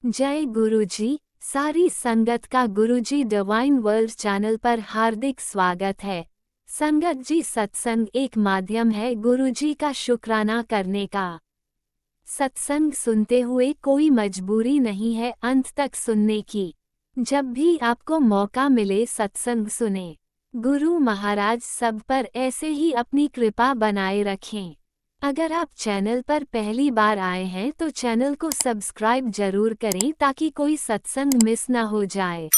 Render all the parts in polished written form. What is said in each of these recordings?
जय गुरुजी। सारी संगत का गुरुजी डिवाइन वर्ल्ड चैनल पर हार्दिक स्वागत है। संगत जी, सत्संग एक माध्यम है गुरुजी का शुक्राना करने का। सत्संग सुनते हुए कोई मजबूरी नहीं है अंत तक सुनने की। जब भी आपको मौका मिले सत्संग सुने। गुरु महाराज सब पर ऐसे ही अपनी कृपा बनाए रखें। अगर आप चैनल पर पहली बार आए हैं तो चैनल को सब्सक्राइब जरूर करें ताकि कोई सत्संग मिस ना हो जाए।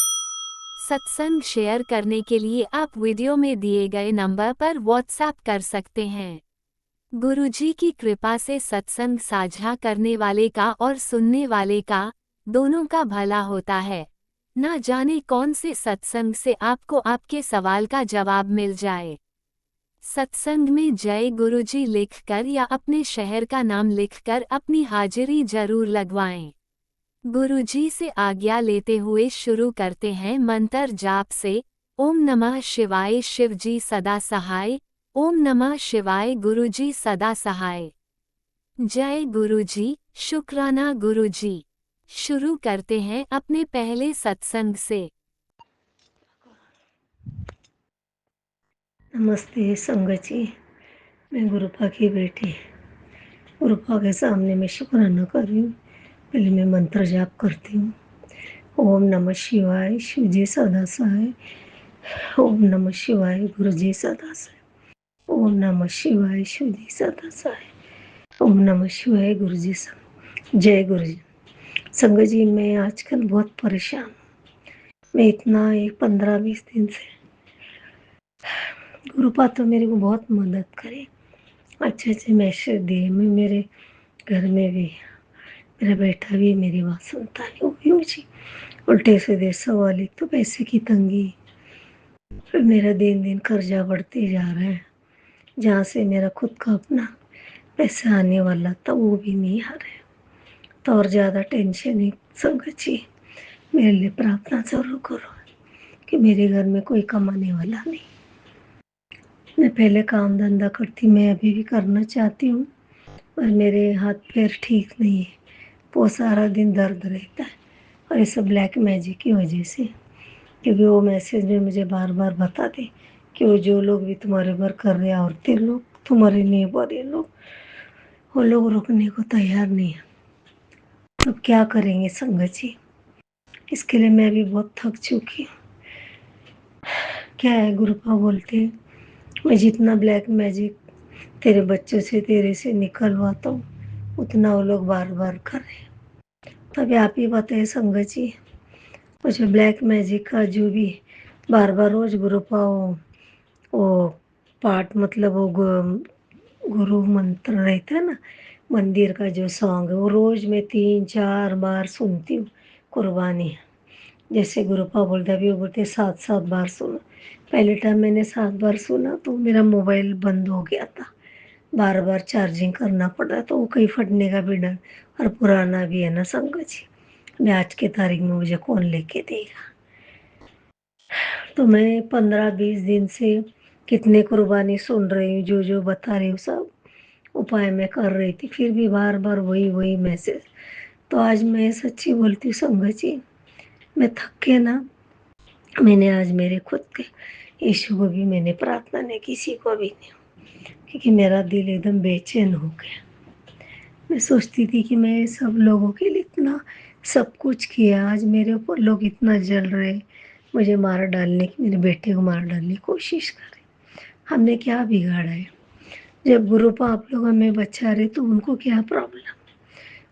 सत्संग शेयर करने के लिए आप वीडियो में दिए गए नंबर पर व्हाट्सएप कर सकते हैं। गुरुजी की कृपा से सत्संग साझा करने वाले का और सुनने वाले का, दोनों का भला होता है। ना जाने कौन से सत्संग से आपको आपके सवाल का जवाब मिल जाए। सत्संग में जय गुरुजी लिखकर या अपने शहर का नाम लिखकर अपनी हाजिरी जरूर लगवाएं। गुरुजी से आज्ञा लेते हुए शुरू करते हैं मंत्र जाप से। ओम नमः शिवाय शिवजी सदा सहाय। ओम नमः शिवाय गुरुजी सदा सहाय। जय गुरुजी, शुक्राना गुरुजी। शुरू करते हैं अपने पहले सत्संग से। नमस्ते संगत जी, मैं गुरुपा की बेटी गुरुपा के सामने मैं शुक्राना कर रही हूँ। पहले मैं मंत्र जाप करती हूँ। ओम नमः शिवाय शिवजी सदा सहाय। ओम नमः शिवाय गुरुजी सदा सहाय। ओम नमः शिवाय शिवजी सदा सहाय। ओम नमः शिवाय गुरुजी सदा। जय गुरुजी। संगत जी, मैं आजकल बहुत परेशान हूँ। मैं इतना एक 15-20 दिन से गुरुपा तो मेरे को बहुत मदद करे, अच्छे अच्छे मैसेज दिए। मैं मेरे घर में भी, मेरा बेटा भी मेरी बात सुनता नहीं, वो भी मुझे उल्टे सीधे सवाल। एक तो पैसे की तंगी, फिर मेरा दिन दिन कर्जा बढ़ते जा रहा है। जहाँ से मेरा खुद का अपना पैसा आने वाला था वो भी नहीं आ रहा है, तो और ज़्यादा टेंशन है। संगत जी, मेरे लिए प्रार्थना जरूर करो कि मेरे घर में कोई कमाने वाला नहीं। मैं पहले काम धंधा करती, मैं अभी भी करना चाहती हूँ, पर मेरे हाथ पैर ठीक नहीं है। वो सारा दिन दर्द रहता है, और ये सब ब्लैक मैजिक की वजह से। क्योंकि वो मैसेज में मुझे बार बार बताते कि वो जो लोग भी तुम्हारे ऊपर कर रहे हैं, औरतें लोग, तुम्हारे नेबर लोग, वो लोग रुकने को तैयार नहीं है। तो क्या करेंगे संगत जी? इसके लिए मैं भी बहुत थक चुकी हूँ। क्या है, गुरुपा बोलते हैं, मैं जितना ब्लैक मैजिक तेरे बच्चों से, तेरे से निकलवाता हूँ, उतना वो लोग बार बार कर रहे हैं। तभी आप ही बताइए संगत जी, मुझे ब्लैक मैजिक का जो भी बार बार रोज गुरुपा वो पाठ, मतलब वो गुरु मंत्र रहता है ना, मंदिर का जो सॉन्ग है, वो रोज मैं 3-4 बार सुनती हूँ। कुर्बानी, जैसे गुरुपा बोलते, अभी वो बोलते 7-7 बार सुनो। पहले टाइम मैंने 7 बार सुना तो मेरा मोबाइल बंद हो गया था, बार बार चार्जिंग करना पड़ा, तो वो कहीं फटने का भी डर, और पुराना भी है ना संगत जी। मैं आज के तारीख में मुझे कौन लेके देगा? तो मैं 15-20 दिन से कितने कुर्बानी सुन रही हूँ, जो जो बता रही हूँ सब उपाय मैं कर रही थी, फिर भी बार बार वही वही मैसेज। तो आज मैं सच्ची बोलती हूँ संगत जी, मैं थक के ना, मैंने आज मेरे खुद के यीशु को भी मैंने प्रार्थना नहीं, किसी को भी नहीं, क्योंकि मेरा दिल एकदम बेचैन हो गया। मैं सोचती थी कि मैं सब लोगों के लिए इतना सब कुछ किया, आज मेरे ऊपर लोग इतना जल रहे, मुझे मार डालने की, मेरे बेटे को मार डालने की कोशिश कर रहे। हमने क्या बिगाड़ा है? जब गुरुपा आप लोग हमें बचा रहे तो उनको क्या प्रॉब्लम?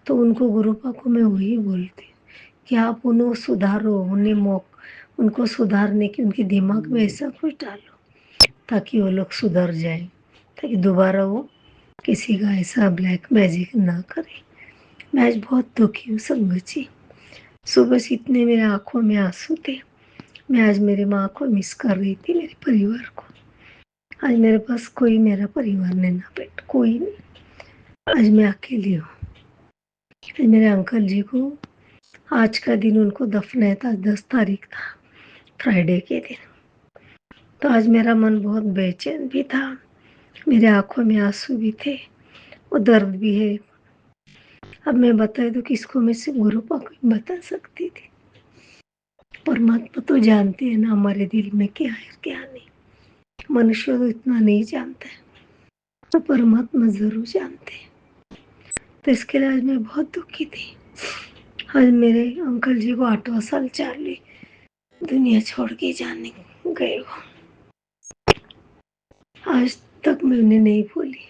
तो उनको, गुरुपा को मैं वही बोलती हूँ कि आप उन्हें सुधारो, उनको सुधारने की उनके दिमाग में ऐसा कुछ डालो ताकि वो लोग सुधर जाए, ताकि दोबारा वो किसी का ऐसा ब्लैक मैजिक ना करे। मैं आज बहुत दुखी हूँ संगत जी। सुबह से इतने मेरे आंखों में आंसू थे। मैं आज मेरे माँ को मिस कर रही थी, मेरे परिवार को। आज मेरे पास कोई मेरा परिवार नहीं, ना बेटा, कोई नहीं। आज मैं अकेली हूँ। आज मेरे अंकल जी को, आज का दिन उनको दफनाया था, 10 तारीख था, फ्राइडे के दिन। तो आज मेरा मन बहुत बेचैन भी था, मेरे आंखों में आंसू भी थे, वो दर्द भी है। अब मैं बताए तो किसको, मैं सिर्फ गुरु पाक को ही बता सकती थी। परमात्मा तो जानते हैं ना हमारे दिल में क्या है क्या नहीं। मनुष्य तो इतना नहीं जानता है, तो परमात्मा जरूर जानते हैं। तो इसके लिए आज मैं बहुत दुखी थी। आज मेरे अंकल जी को 8वां साल चालू दुनिया छोड़ के जाने गए हो। आज तक मैं उन्हें नहीं भूली।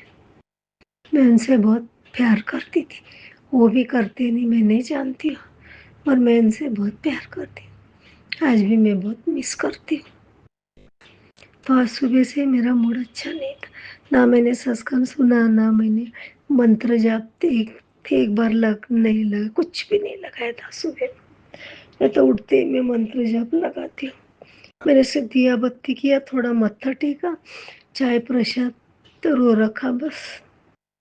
मैं उनसे बहुत प्यार करती थी, वो भी करते नहीं, मैं नहीं जानती हूँ, और मैं उनसे बहुत प्यार करती हूँ। आज भी मैं बहुत मिस करती हूँ। तो आज सुबह से मेरा मूड अच्छा नहीं था, ना मैंने सत्संग सुना, ना मैंने मंत्र जाप एक बार नहीं लगा, कुछ भी नहीं लगाया था सुबह। मैं तो उठते ही मैं मंत्र जाप लगाती हूँ। मैंने सिर्फ दिया बत्ती किया, थोड़ा मत्था टेका, चाय प्रसाद तो रो रखा बस।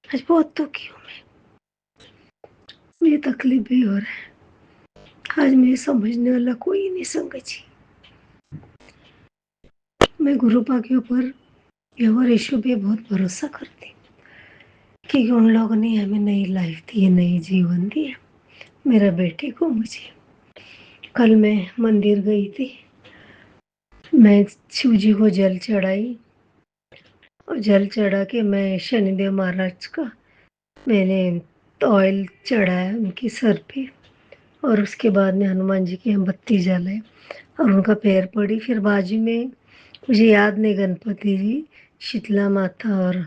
आज बहुत दुखी हूँ मैं, मुझे तकलीफ भी हो रहा है। आज मुझे समझने वाला कोई नहीं संगत जी। मैं गुरु पा के ऊपर व्यवहार ईशु पे बहुत भरोसा करती, क्योंकि उन लोगों ने हमें नई लाइफ दी है, नई जीवन दिया मेरा बेटे को मुझे। कल मैं मंदिर गई थी, मैं शिव जी को जल चढ़ाई, और जल चढ़ा के मैं शनिदेव महाराज का मैंने ऑयल चढ़ाया उनके सर पे, और उसके बाद में हनुमान जी की बत्ती जलाई और उनका पैर पड़ी। फिर बाजू में मुझे याद नहीं, गणपति जी, शीतला माता और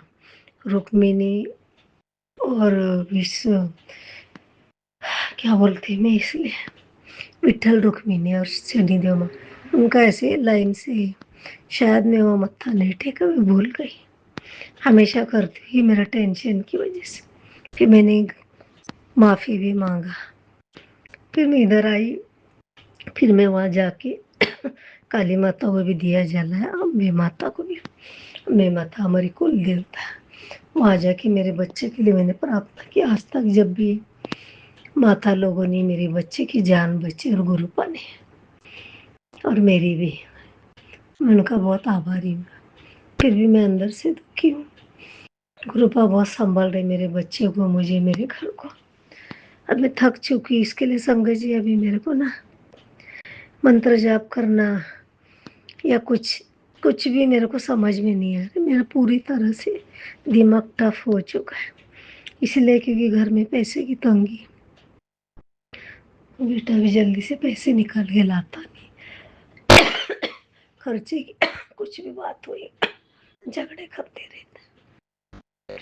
रुक्मिणी और विश्व क्या बोलते हैं मैं इसलिए, विठल रुक्मिणी और शनिदेव माँ, उनका ऐसे लाइन से। शायद मैं वो मत्था नहीं टेका, मैं भूल गई। हमेशा करती हुई मेरा टेंशन की वजह से। फिर मैंने माफ़ी भी मांगा। फिर मैं इधर आई, फिर मैं वहाँ जाके काली माता को भी दिया जलाया, अम्बे माता को भी। अम्बे माता हमारी कुल देवता है। वहाँ जाके मेरे बच्चे के लिए मैंने प्रार्थना की। आज तक जब भी माता लोगों ने मेरे बच्चे की जान बची, और गुरु ने, और मेरी भी, मैं उनका बहुत आभारी हूँ। फिर भी मैं अंदर से दुखी हूँ। गुरुपा बहुत संभाल रहे मेरे बच्चे को, मुझे, मेरे घर को। अब मैं थक चुकी। इसके लिए संगत जी अभी मेरे को ना मंत्र जाप करना या कुछ कुछ भी मेरे को समझ में नहीं आ रहा। मेरा पूरी तरह से दिमाग टफ हो चुका है, इसलिए क्योंकि घर में पैसे की तंगी। बेटा भी जल्दी से पैसे निकाल के लाता नहीं, खर्चे की कुछ भी बात हुई झगड़े करते रहते।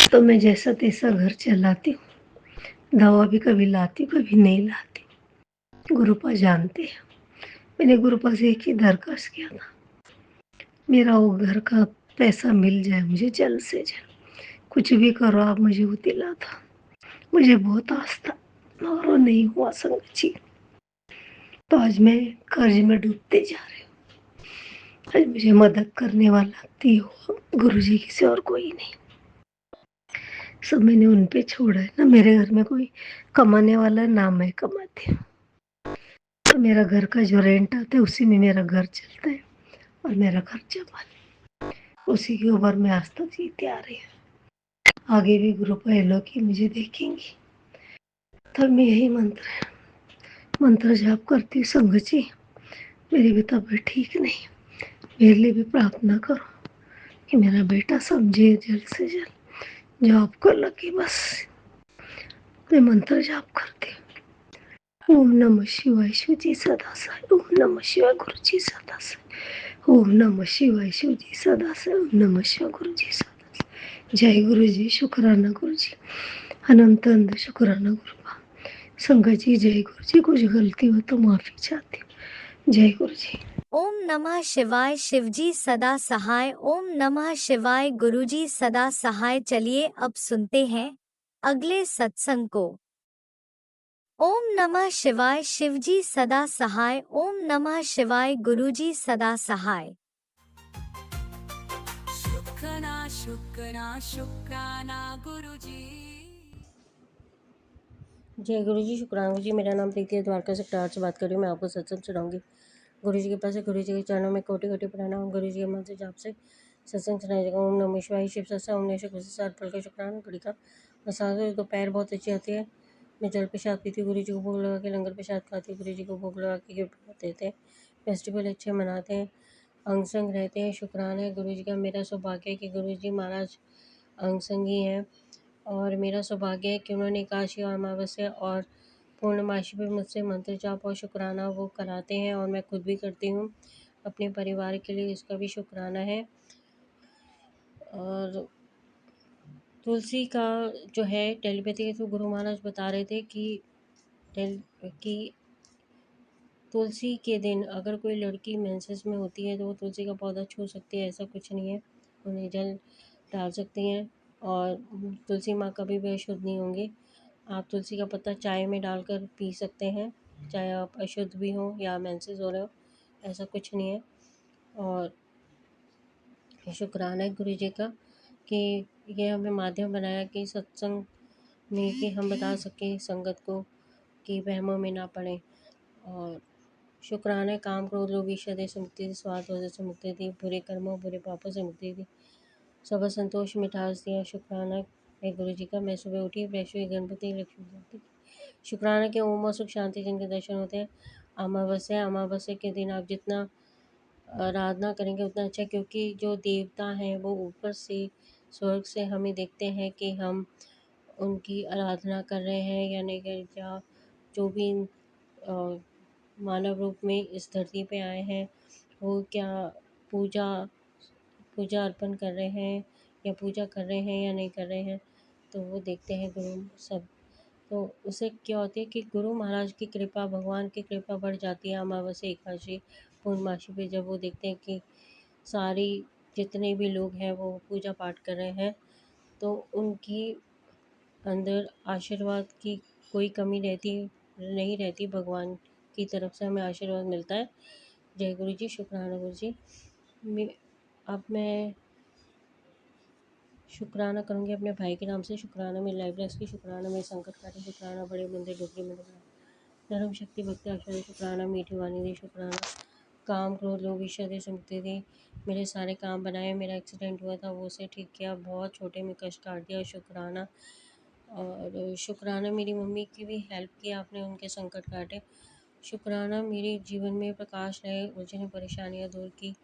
तो मैं जैसा तैसा घर चलाती हूँ, दवा भी कभी लाती हूँ, कभी नहीं लाती। गुरुपा जानते हैं। मैंने गुरुपा से एक ही दरखास्त किया था, मेरा वो घर का पैसा मिल जाए मुझे जल्द से जल्द। कुछ भी करो आप मुझे वो दिला दो। मुझे बहुत आस था, मगर वो नहीं हुआ संगत जी। तो आज मैं कर्ज में डूबते जा रही हूँ। आज मुझे मदद करने वाला थी हो गुरु जी की से और कोई नहीं। सब मैंने उन पे छोड़ा है ना। मेरे घर में कोई कमाने वाला ना मैं कमाती हूँ, तो मेरा घर का जो रेंट आता है उसी में मेरा घर चलता है और मेरा खर्चा पानी, उसी के ऊपर मैं आज तक जीते आ रही हूँ। आगे भी गुरु पहलों की मुझे देखेंगी। तब मैं यही मंत्र जाप करती हूँ संगत जी। मेरी भी तबीयत ठीक नहीं, मेरे लिए भी प्रार्थना करो कि मेरा बेटा समझे जल्द से जल्द, जॉब को लगे। बस मैं मंत्र जाप करती हूँ। ओम नमः शिवाय शिव जी सदा साई, ओम नमः शिवाय गुरु जी सदा साई, ओम नमः शिवाय शिव जी सदा साई, ओम नमः शिवाय गुरु जी सदा साई। जय गुरु जी, शुक्राना गुरु जी, अनंत अंत शुक्राना गुरु। संगत जी जय गुरु जी, कुछ गलती हो तो माफी चाहती हूँ। जय गुरु जी। ओम नमः शिवाय शिवजी सदा सहाय, ओम नमः शिवाय गुरुजी सदा सहाय। चलिए अब सुनते हैं अगले सत्संग को। ओम नमः शिवाय शिवजी सदा सहाय, ओम नमः शिवाय गुरुजी सदा सहाय। शुक्राना शुक्राना शुक्राना गुरुजी। जय गुरु जी, शुक्राना गुरु जी। मेरा नाम प्रीति है, द्वारका से से बात कर रही हूँ। मैं आपको सत्संग सुनाऊंगी। गुरु जी के पास है, गुरु जी के चरणों में कोटि कोटि प्रणाम। गुरु जी के मंत्र जाप से सत्संग सुनाई जाएगा। ओम नमः शिवाय शिव सत्संग, ओम नमः शिवाय पल का शुक्राना घड़ी का प्रसाद दोपहर बहुत अच्छी आती है। मैं जल प्रसाद पीती हूँ, गुरु जी को भोग लगा के लंगर प्रसाद खाती हूँ, गुरु जी को भोग लगा के गिफ्ट देते हैं। फेस्टिवल अच्छे मनाते हैं, अंग संग रहते हैं। शुक्राना है गुरु जी का। मेरा सौभाग्य है कि गुरु जी महाराज अंग संगी हैं और मेरा सौभाग्य है कि उन्होंने एकादशी और अमावस्या और पूर्णमासी पे मुझसे मंत्र जाप और शुक्राना वो कराते हैं और मैं खुद भी करती हूँ अपने परिवार के लिए, इसका भी शुक्राना है। और तुलसी का जो है टेलीपैथी के थ्रू गुरु महाराज बता रहे थे कि तुलसी के दिन अगर कोई लड़की मेंसेस में होती है तो वो तुलसी का पौधा छू सकती है, ऐसा कुछ नहीं है। उन्हें जल डाल सकती हैं और तुलसी माँ कभी भी अशुद्ध नहीं होंगी। आप तुलसी का पत्ता चाय में डालकर पी सकते हैं, चाहे आप अशुद्ध भी हों या मेंसेस हो रहे हो, ऐसा कुछ नहीं है। और शुक्राना है गुरु जी का कि ये हमें माध्यम बनाया कि सत्संग में कि हम बता सकें संगत को कि वहमों में ना पड़ें। और शुक्राना है काम क्रोध लोभ ईर्ष्या देश से मुक्ति दी, स्वार्थ वजह से मुक्ति दी, बुरे कर्मों बुरे पापों से मुक्ति दी, सब संतोष मिठास दिया। शुक्राना है गुरु जी का। मैं सुबह उठी, फ्रेश हुई, गणपति लक्ष्मी जी शुक्राना के ओम और सुख शांति जिनके दर्शन होते हैं। अमावस्या के दिन आप जितना आराधना करेंगे उतना अच्छा, क्योंकि जो देवता हैं वो ऊपर से स्वर्ग से हमें देखते हैं कि हम उनकी आराधना कर रहे हैं या नहीं कर, या जो भी अ, मानव रूप में इस धरती पे आए हैं वो क्या पूजा पूजा अर्पण कर रहे हैं या पूजा कर रहे हैं या नहीं कर रहे हैं, तो वो देखते हैं गुरु सब। तो उससे क्या होती है कि गुरु महाराज की कृपा, भगवान की कृपा बढ़ जाती है। अमावस्या एकादशी पूर्णमासी पे जब वो देखते हैं कि सारी जितने भी लोग हैं वो पूजा पाठ कर रहे हैं, तो उनकी अंदर आशीर्वाद की कोई कमी रहती नहीं रहती, भगवान की तरफ से हमें आशीर्वाद मिलता है। जय गुरु जी, शुक्राना गुरु जी। अब मैं शुक्राना करूँगी अपने भाई के नाम से। शुक्राना मेरी लाइफ रेस की, शुक्राना मेरे संकट काटे, शुक्राना बड़े मंदिर डुगरी मंदिर, धर्म शक्ति भक्ति आशा दे, शुक्राना मीठी वाणी दे, शुक्राना काम क्रोध लोभ ईर्ष्या दे से मुक्ति दी, मेरे सारे काम बनाए, मेरा एक्सीडेंट हुआ था वो उसे ठीक किया, बहुत छोटे में कष्ट काट दिया, शुक्राना। और शुक्राना मेरी मम्मी की भी हेल्प की आपने, उनके संकट काटे, शुक्राना मेरे जीवन में प्रकाश रहे, उलझने परेशानियाँ दूर की।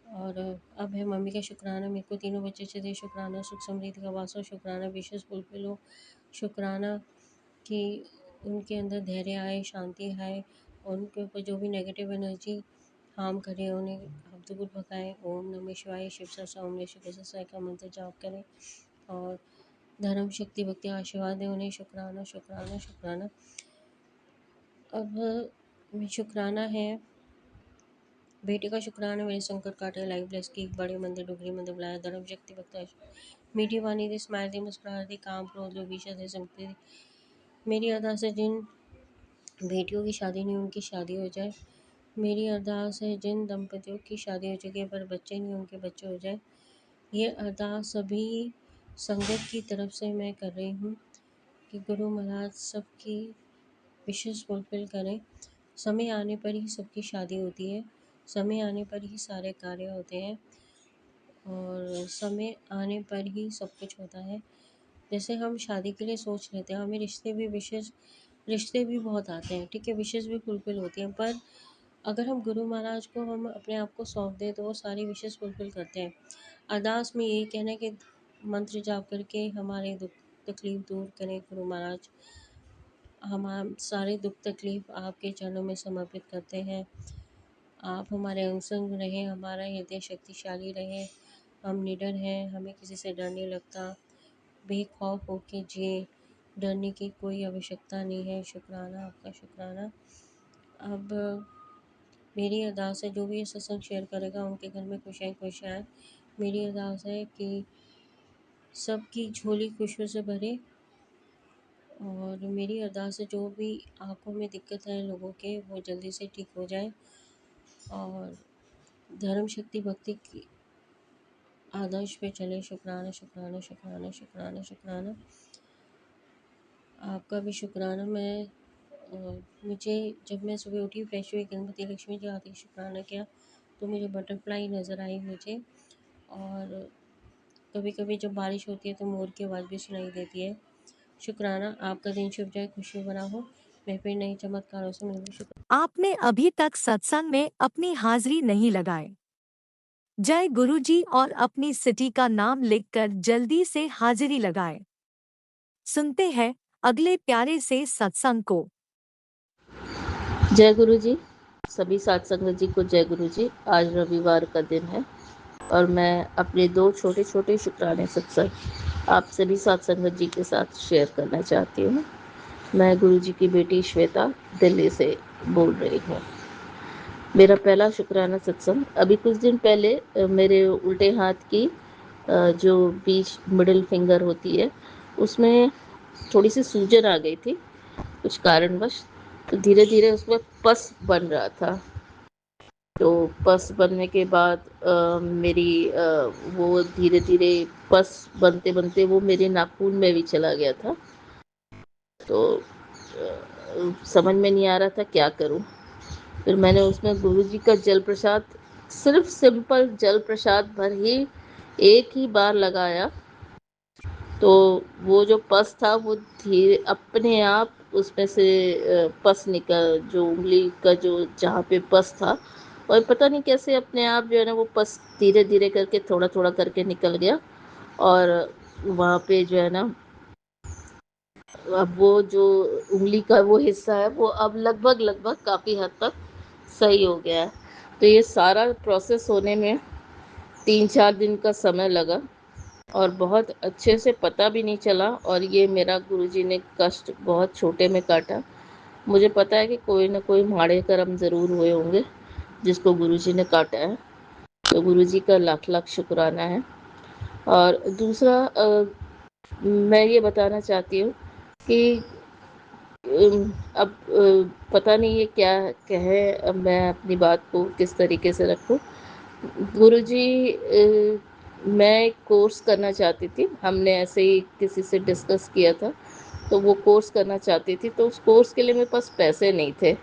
और अब है मम्मी का शुक्राना, मेरे को तीनों बच्चे अच्छे थे, शुक्राना सुख समृद्धि का वास हो, शुक्राना विशेष फुलफिल हो, शुक्राना कि उनके अंदर धैर्य आए, शांति आए और उनके ऊपर जो भी नेगेटिव एनर्जी हार्म करे उन्हें आप दूर भगाएं। ओम नमः शिवाय, शिव सहस्त्र ओम ने शिव सहस्त्र का मंत्र जाप करें और धर्म शक्ति भक्ति आशीर्वाद दें उन्हें। शुक्राना शुक्राना शुक्राना। अब शुक्राना है बेटे का, शुक्राना मेरे संकट काटे, लाइफ ब्लेस की, बड़े मंदिर डुगरी मंदिर बुलाया, धर्म शक्ति भक्ति मीठी वाणी दी, स्माइल दी, मुस्कुराहट दी, काम क्रोध लोभ ईर्ष्या दे संपत्ति दी। मेरी अरदास है जिन बेटियों की शादी नहीं उनकी शादी हो जाए। मेरी अरदास है जिन दंपतियों की शादी हो चुकी है पर बच्चे नहीं उनके बच्चे हो जाए। ये अरदास सभी संगत की तरफ से मैं कर रही हूँ कि गुरु महाराज सबकी विशेष फुलफिल करें। समय आने पर ही सबकी शादी होती है, समय आने पर ही सारे कार्य होते हैं और समय आने पर ही सब कुछ होता है। जैसे हम शादी के लिए सोच लेते हैं, हमें रिश्ते भी बहुत आते हैं, ठीक है, विशेष भी फुलफिल होती हैं, पर अगर हम गुरु महाराज को हम अपने आप को सौंप दें तो वो सारी विशेष फुलफिल करते हैं। अरदास में यही कहना है कि मंत्र जाप करके हमारे दुख तकलीफ दूर करें गुरु महाराज। हम सारे दुख तकलीफ आपके चरणों में समर्पित करते हैं। आप हमारे अंग संग रहें, हमारा हृदय शक्तिशाली रहे, हम निडर हैं, हमें किसी से डर नहीं लगता, बेखौफ होके जिए, डरने की कोई आवश्यकता नहीं है। शुक्राना आपका, शुक्राना। अब मेरी अरदास है जो भी ये सत्संग शेयर करेगा उनके घर में खुशियाँ खुशियाँ आए। मेरी अरदास है कि सबकी झोली खुशियों से भरे और मेरी अरदास है जो भी आँखों में दिक्कत है लोगों के वो जल्दी से ठीक हो जाए और धर्म शक्ति भक्ति की आदर्श पे चले। शुक्राना शुक्राना शुक्राना शुक्राना शुक्राना आपका भी शुक्राना। मुझे जब मैं सुबह उठी फ्रेश हुई गणपति लक्ष्मी जी आती शुक्राना किया तो मुझे बटरफ्लाई नज़र आई मुझे और कभी कभी जब बारिश होती है तो मोर की आवाज़ भी सुनाई देती है। शुक्राना, आपका दिन शुभ जाए, खुशी भरा हो। मैं फिर नई चमत्कारों से मिलूंगी। शुक्र। आपने अभी तक सत्संग में अपनी हाजिरी नहीं लगाए। जय गुरुजी और अपनी सिटी का नाम लिखकर जल्दी से हाजिरी लगाएं। सुनते हैं अगले प्यारे से सत्संग को। जय गुरु जी। सभी साथ संगत जी को जय गुरु जी। आज रविवार का दिन है और मैं अपने 2 छोटे-छोटे शुक्राने सत्संग आप सभी साथ संगत जी के साथ शेयर करना चाहती हूँ। मैं गुरु जी की बेटी श्वेता दिल्ली से बोल रही हूँ। मेरा पहला शुक्राना सत्संग अभी कुछ दिन पहले मेरे उल्टे हाथ की जो बीच मिडिल फिंगर होती है उसमें थोड़ी-सी सूजन आ गई थी कुछ कारणवश। तो धीरे-धीरे उसमें पस बन रहा था। तो पस बनने के बाद वो धीरे-धीरे पस बनते-बनते वो मेरे नाखून में भी चला गया था। तो समझ में नहीं आ रहा था क्या करूँ? फिर मैंने उसमें गुरुजी का जल प्रसाद, सिर्फ़ सिंपल जल प्रसाद भर ही एक ही बार लगाया, तो वो जो पस था वो धीरे अपने आप उसमें से पस निकल, जो उँगली का जो जहाँ पे पस था, और पता नहीं कैसे अपने आप जो है ना वो पस धीरे-धीरे करके थोड़ा-थोड़ा करके निकल गया। और वहाँ पे जो है ना अब वो जो उँगली का वो हिस्सा है वो अब लगभग काफ़ी हद तक सही हो गया है। तो ये सारा प्रोसेस होने में 3-4 दिन का समय लगा और बहुत अच्छे से पता भी नहीं चला, और ये मेरा गुरुजी ने कष्ट बहुत छोटे में काटा। मुझे पता है कि कोई न कोई माड़े कर्म ज़रूर हुए होंगे जिसको गुरुजी ने काटा है। तो गुरुजी का लाख-लाख शुक्राना है। और दूसरा मैं ये बताना चाहती हूँ कि अब पता नहीं ये क्या कहें, अब मैं अपनी बात को किस तरीके से रखूँ। गुरुजी मैं एक कोर्स करना चाहती थी। हमने ऐसे ही किसी से डिस्कस किया था, तो वो कोर्स करना चाहती थी, तो उस कोर्स के लिए मेरे पास पैसे नहीं थे।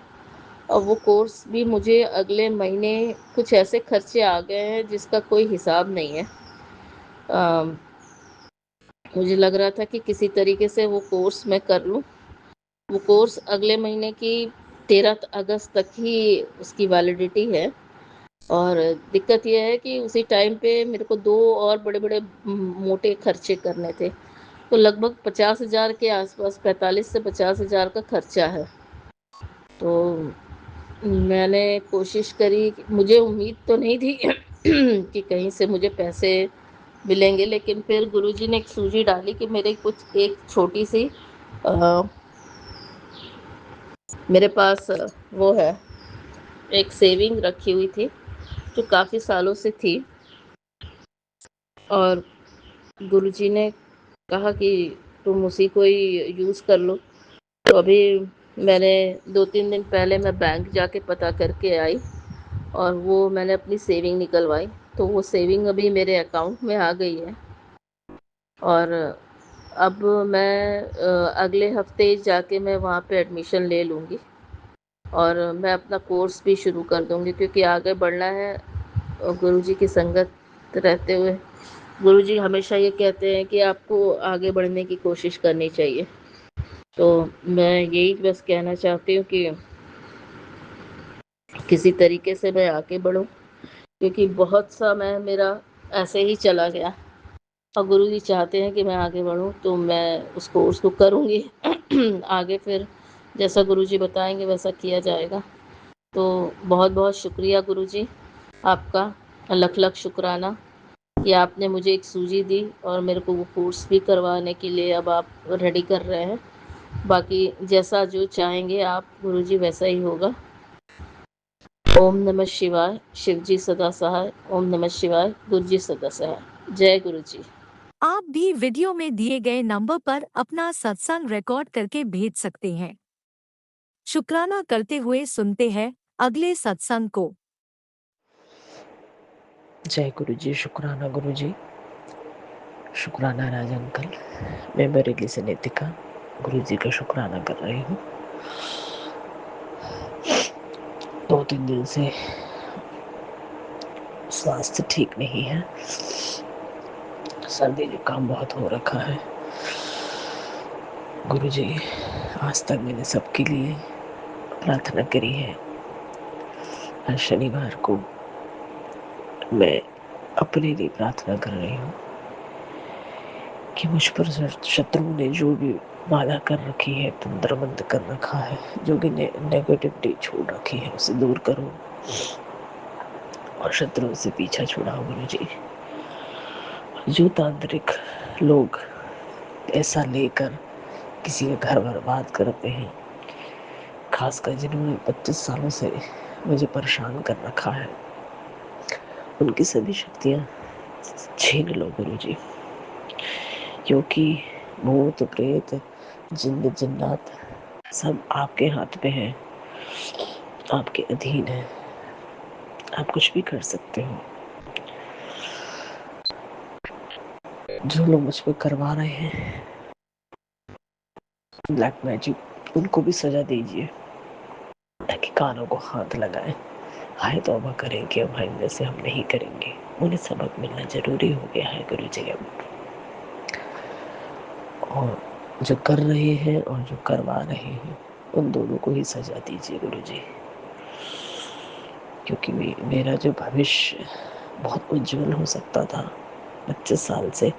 और वो कोर्स भी मुझे अगले महीने कुछ ऐसे खर्चे आ गए हैं जिसका कोई हिसाब नहीं है। अ, मुझे लग रहा था कि किसी तरीके से वो कोर्स मैं कर लूँ। वो कोर्स अगले महीने की 13 अगस्त तक ही उसकी वैलिडिटी है। और दिक्कत ये है कि उसी टाइम पे मेरे को 2 और बड़े-बड़े मोटे खर्चे करने थे। तो लगभग 50,000 के आस-पास, 45 से 50,000 का खर्चा है। तो मैंने कोशिश करी, मुझे उम्मीद तो नहीं थी कि कहीं से मुझे पैसे मिलेंगे, लेकिन फिर गुरुजी ने एक सूझी डाली कि मेरे कुछ एक छोटी-सी अ, मेरे पास वो है, एक सेविंग रखी हुई थी जो काफ़ी सालों से थी, और गुरुजी ने कहा कि तुम उसी को ही यूज़ कर लो। तो अभी मैंने 2-3 दिन पहले मैं बैंक जाके पता करके आई और वो मैंने अपनी सेविंग निकलवाई। तो वो सेविंग अभी मेरे अकाउंट में आ गई है। और अब मैं अगले हफ्ते जाके मैं वहाँ पे एडमिशन ले लूँगी और मैं अपना कोर्स भी शुरू कर दूँगी, क्योंकि आगे बढ़ना है गुरुजी की संगत रहते हुए। गुरुजी हमेशा ये कहते हैं कि आपको आगे बढ़ने की कोशिश करनी चाहिए। तो मैं यही बस कहना चाहती हूँ कि किसी तरीके से मैं आगे बढ़ूँ, क्योंकि बहुत समय मेरा ऐसे ही चला गया, और गुरुजी चाहते हैं कि मैं आगे बढ़ूँ, तो मैं उस कोर्स को करूँगी। आगे फिर जैसा गुरुजी बताएँगे वैसा किया जाएगा। तो बहुत-बहुत शुक्रिया गुरुजी आपका, लख-लख शुक्राना कि आपने मुझे एक सूझी दी और मेरे को वो कोर्स भी करवाने के लिए अब आप रेडी कर रहे हैं। बाकी जैसा जो चाहेंगे आप गुरुजी वैसा ही होगा। ओम नमः शिवाय, शिवजी सदा सहाय। ओम नमः शिवाय, गुरुजी सदा सहाय। जय गुरुजी। आप भी वीडियो में दिए गए नंबर पर अपना सत्संग रिकॉर्ड करके भेज सकते हैं। शुक्राना करते हुए सुनते हैं अगले सत्संग को। जय गुरु जी। शुक्राना गुरु जी। शुक्राना राज अंकल। मैं बरेली से नितिका गुरु जी का शुक्राना कर रही हूँ। 2-3 दिन से स्वास्थ्य ठीक नहीं है, सर्दी जुकाम बहुत हो रखा है गुरुजी। आज तक मैंने सबके लिए प्रार्थना करी है। हर शनिवार को मैं अपने लिए प्रार्थना कर रही हूँ कि मुझ पर शत्रु ने जो भी बाधा कर रखी है, तंत्रबंद कर रखा है, जो भी नेगेटिविटी छोड़ रखी है, उसे दूर करो और शत्रु से पीछा छुड़ाओ गुरुजी। जो तांत्रिक लोग ऐसा लेकर किसी का घर बर्बाद करते हैं, खासकर जिन्होंने 25 सालों से मुझे परेशान कर रखा है, उनकी सभी शक्तियां छीन लो गुरुजी। क्योंकि भूत प्रेत जिन्न जिन्नात सब आपके हाथ में है, आपके अधीन है। आप कुछ भी कर सकते हो। जो लोग मुझ पे करवा रहे हैं ब्लैक मैजिक, उनको भी सजा दीजिए ताकि कानों को हाथ लगाए। हाय तौबा करें कि अब आइंदा से हम नहीं करेंगे। उन्हें सबक मिलना जरूरी हो गया है गुरुजी अब। और जो कर रहे हैं और जो करवा रहे हैं, उन दोनों को ही सजा दीजिए गुरुजी। क्योंकि मेरा जो भविष्य बहुत उज्जवल हो सकता था, 25 साल से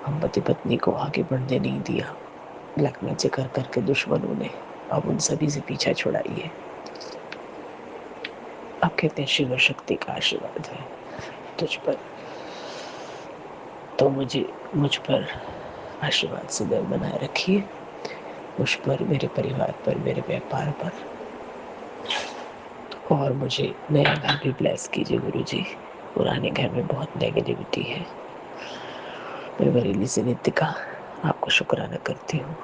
हम पति पत्नी को आगे बढ़ने नहीं दिया ब्लैक मैजिक कर करके दुश्मनों ने। अब उन सभी से पीछा छुड़ाइए। आप कहते हैं शिव शक्ति का आशीर्वाद है तुझ पर, तो मुझ पर आशीर्वाद सदैव बनाए रखिए। मुझ पर, मेरे परिवार पर, मेरे व्यापार पर, और मुझे नया घर भी ब्लेस कीजिए गुरुजी। पुराने घर में बहुत नेगेटिविटी है। मैं बरेली से नितिका आपको शुक्राना करती हूँ।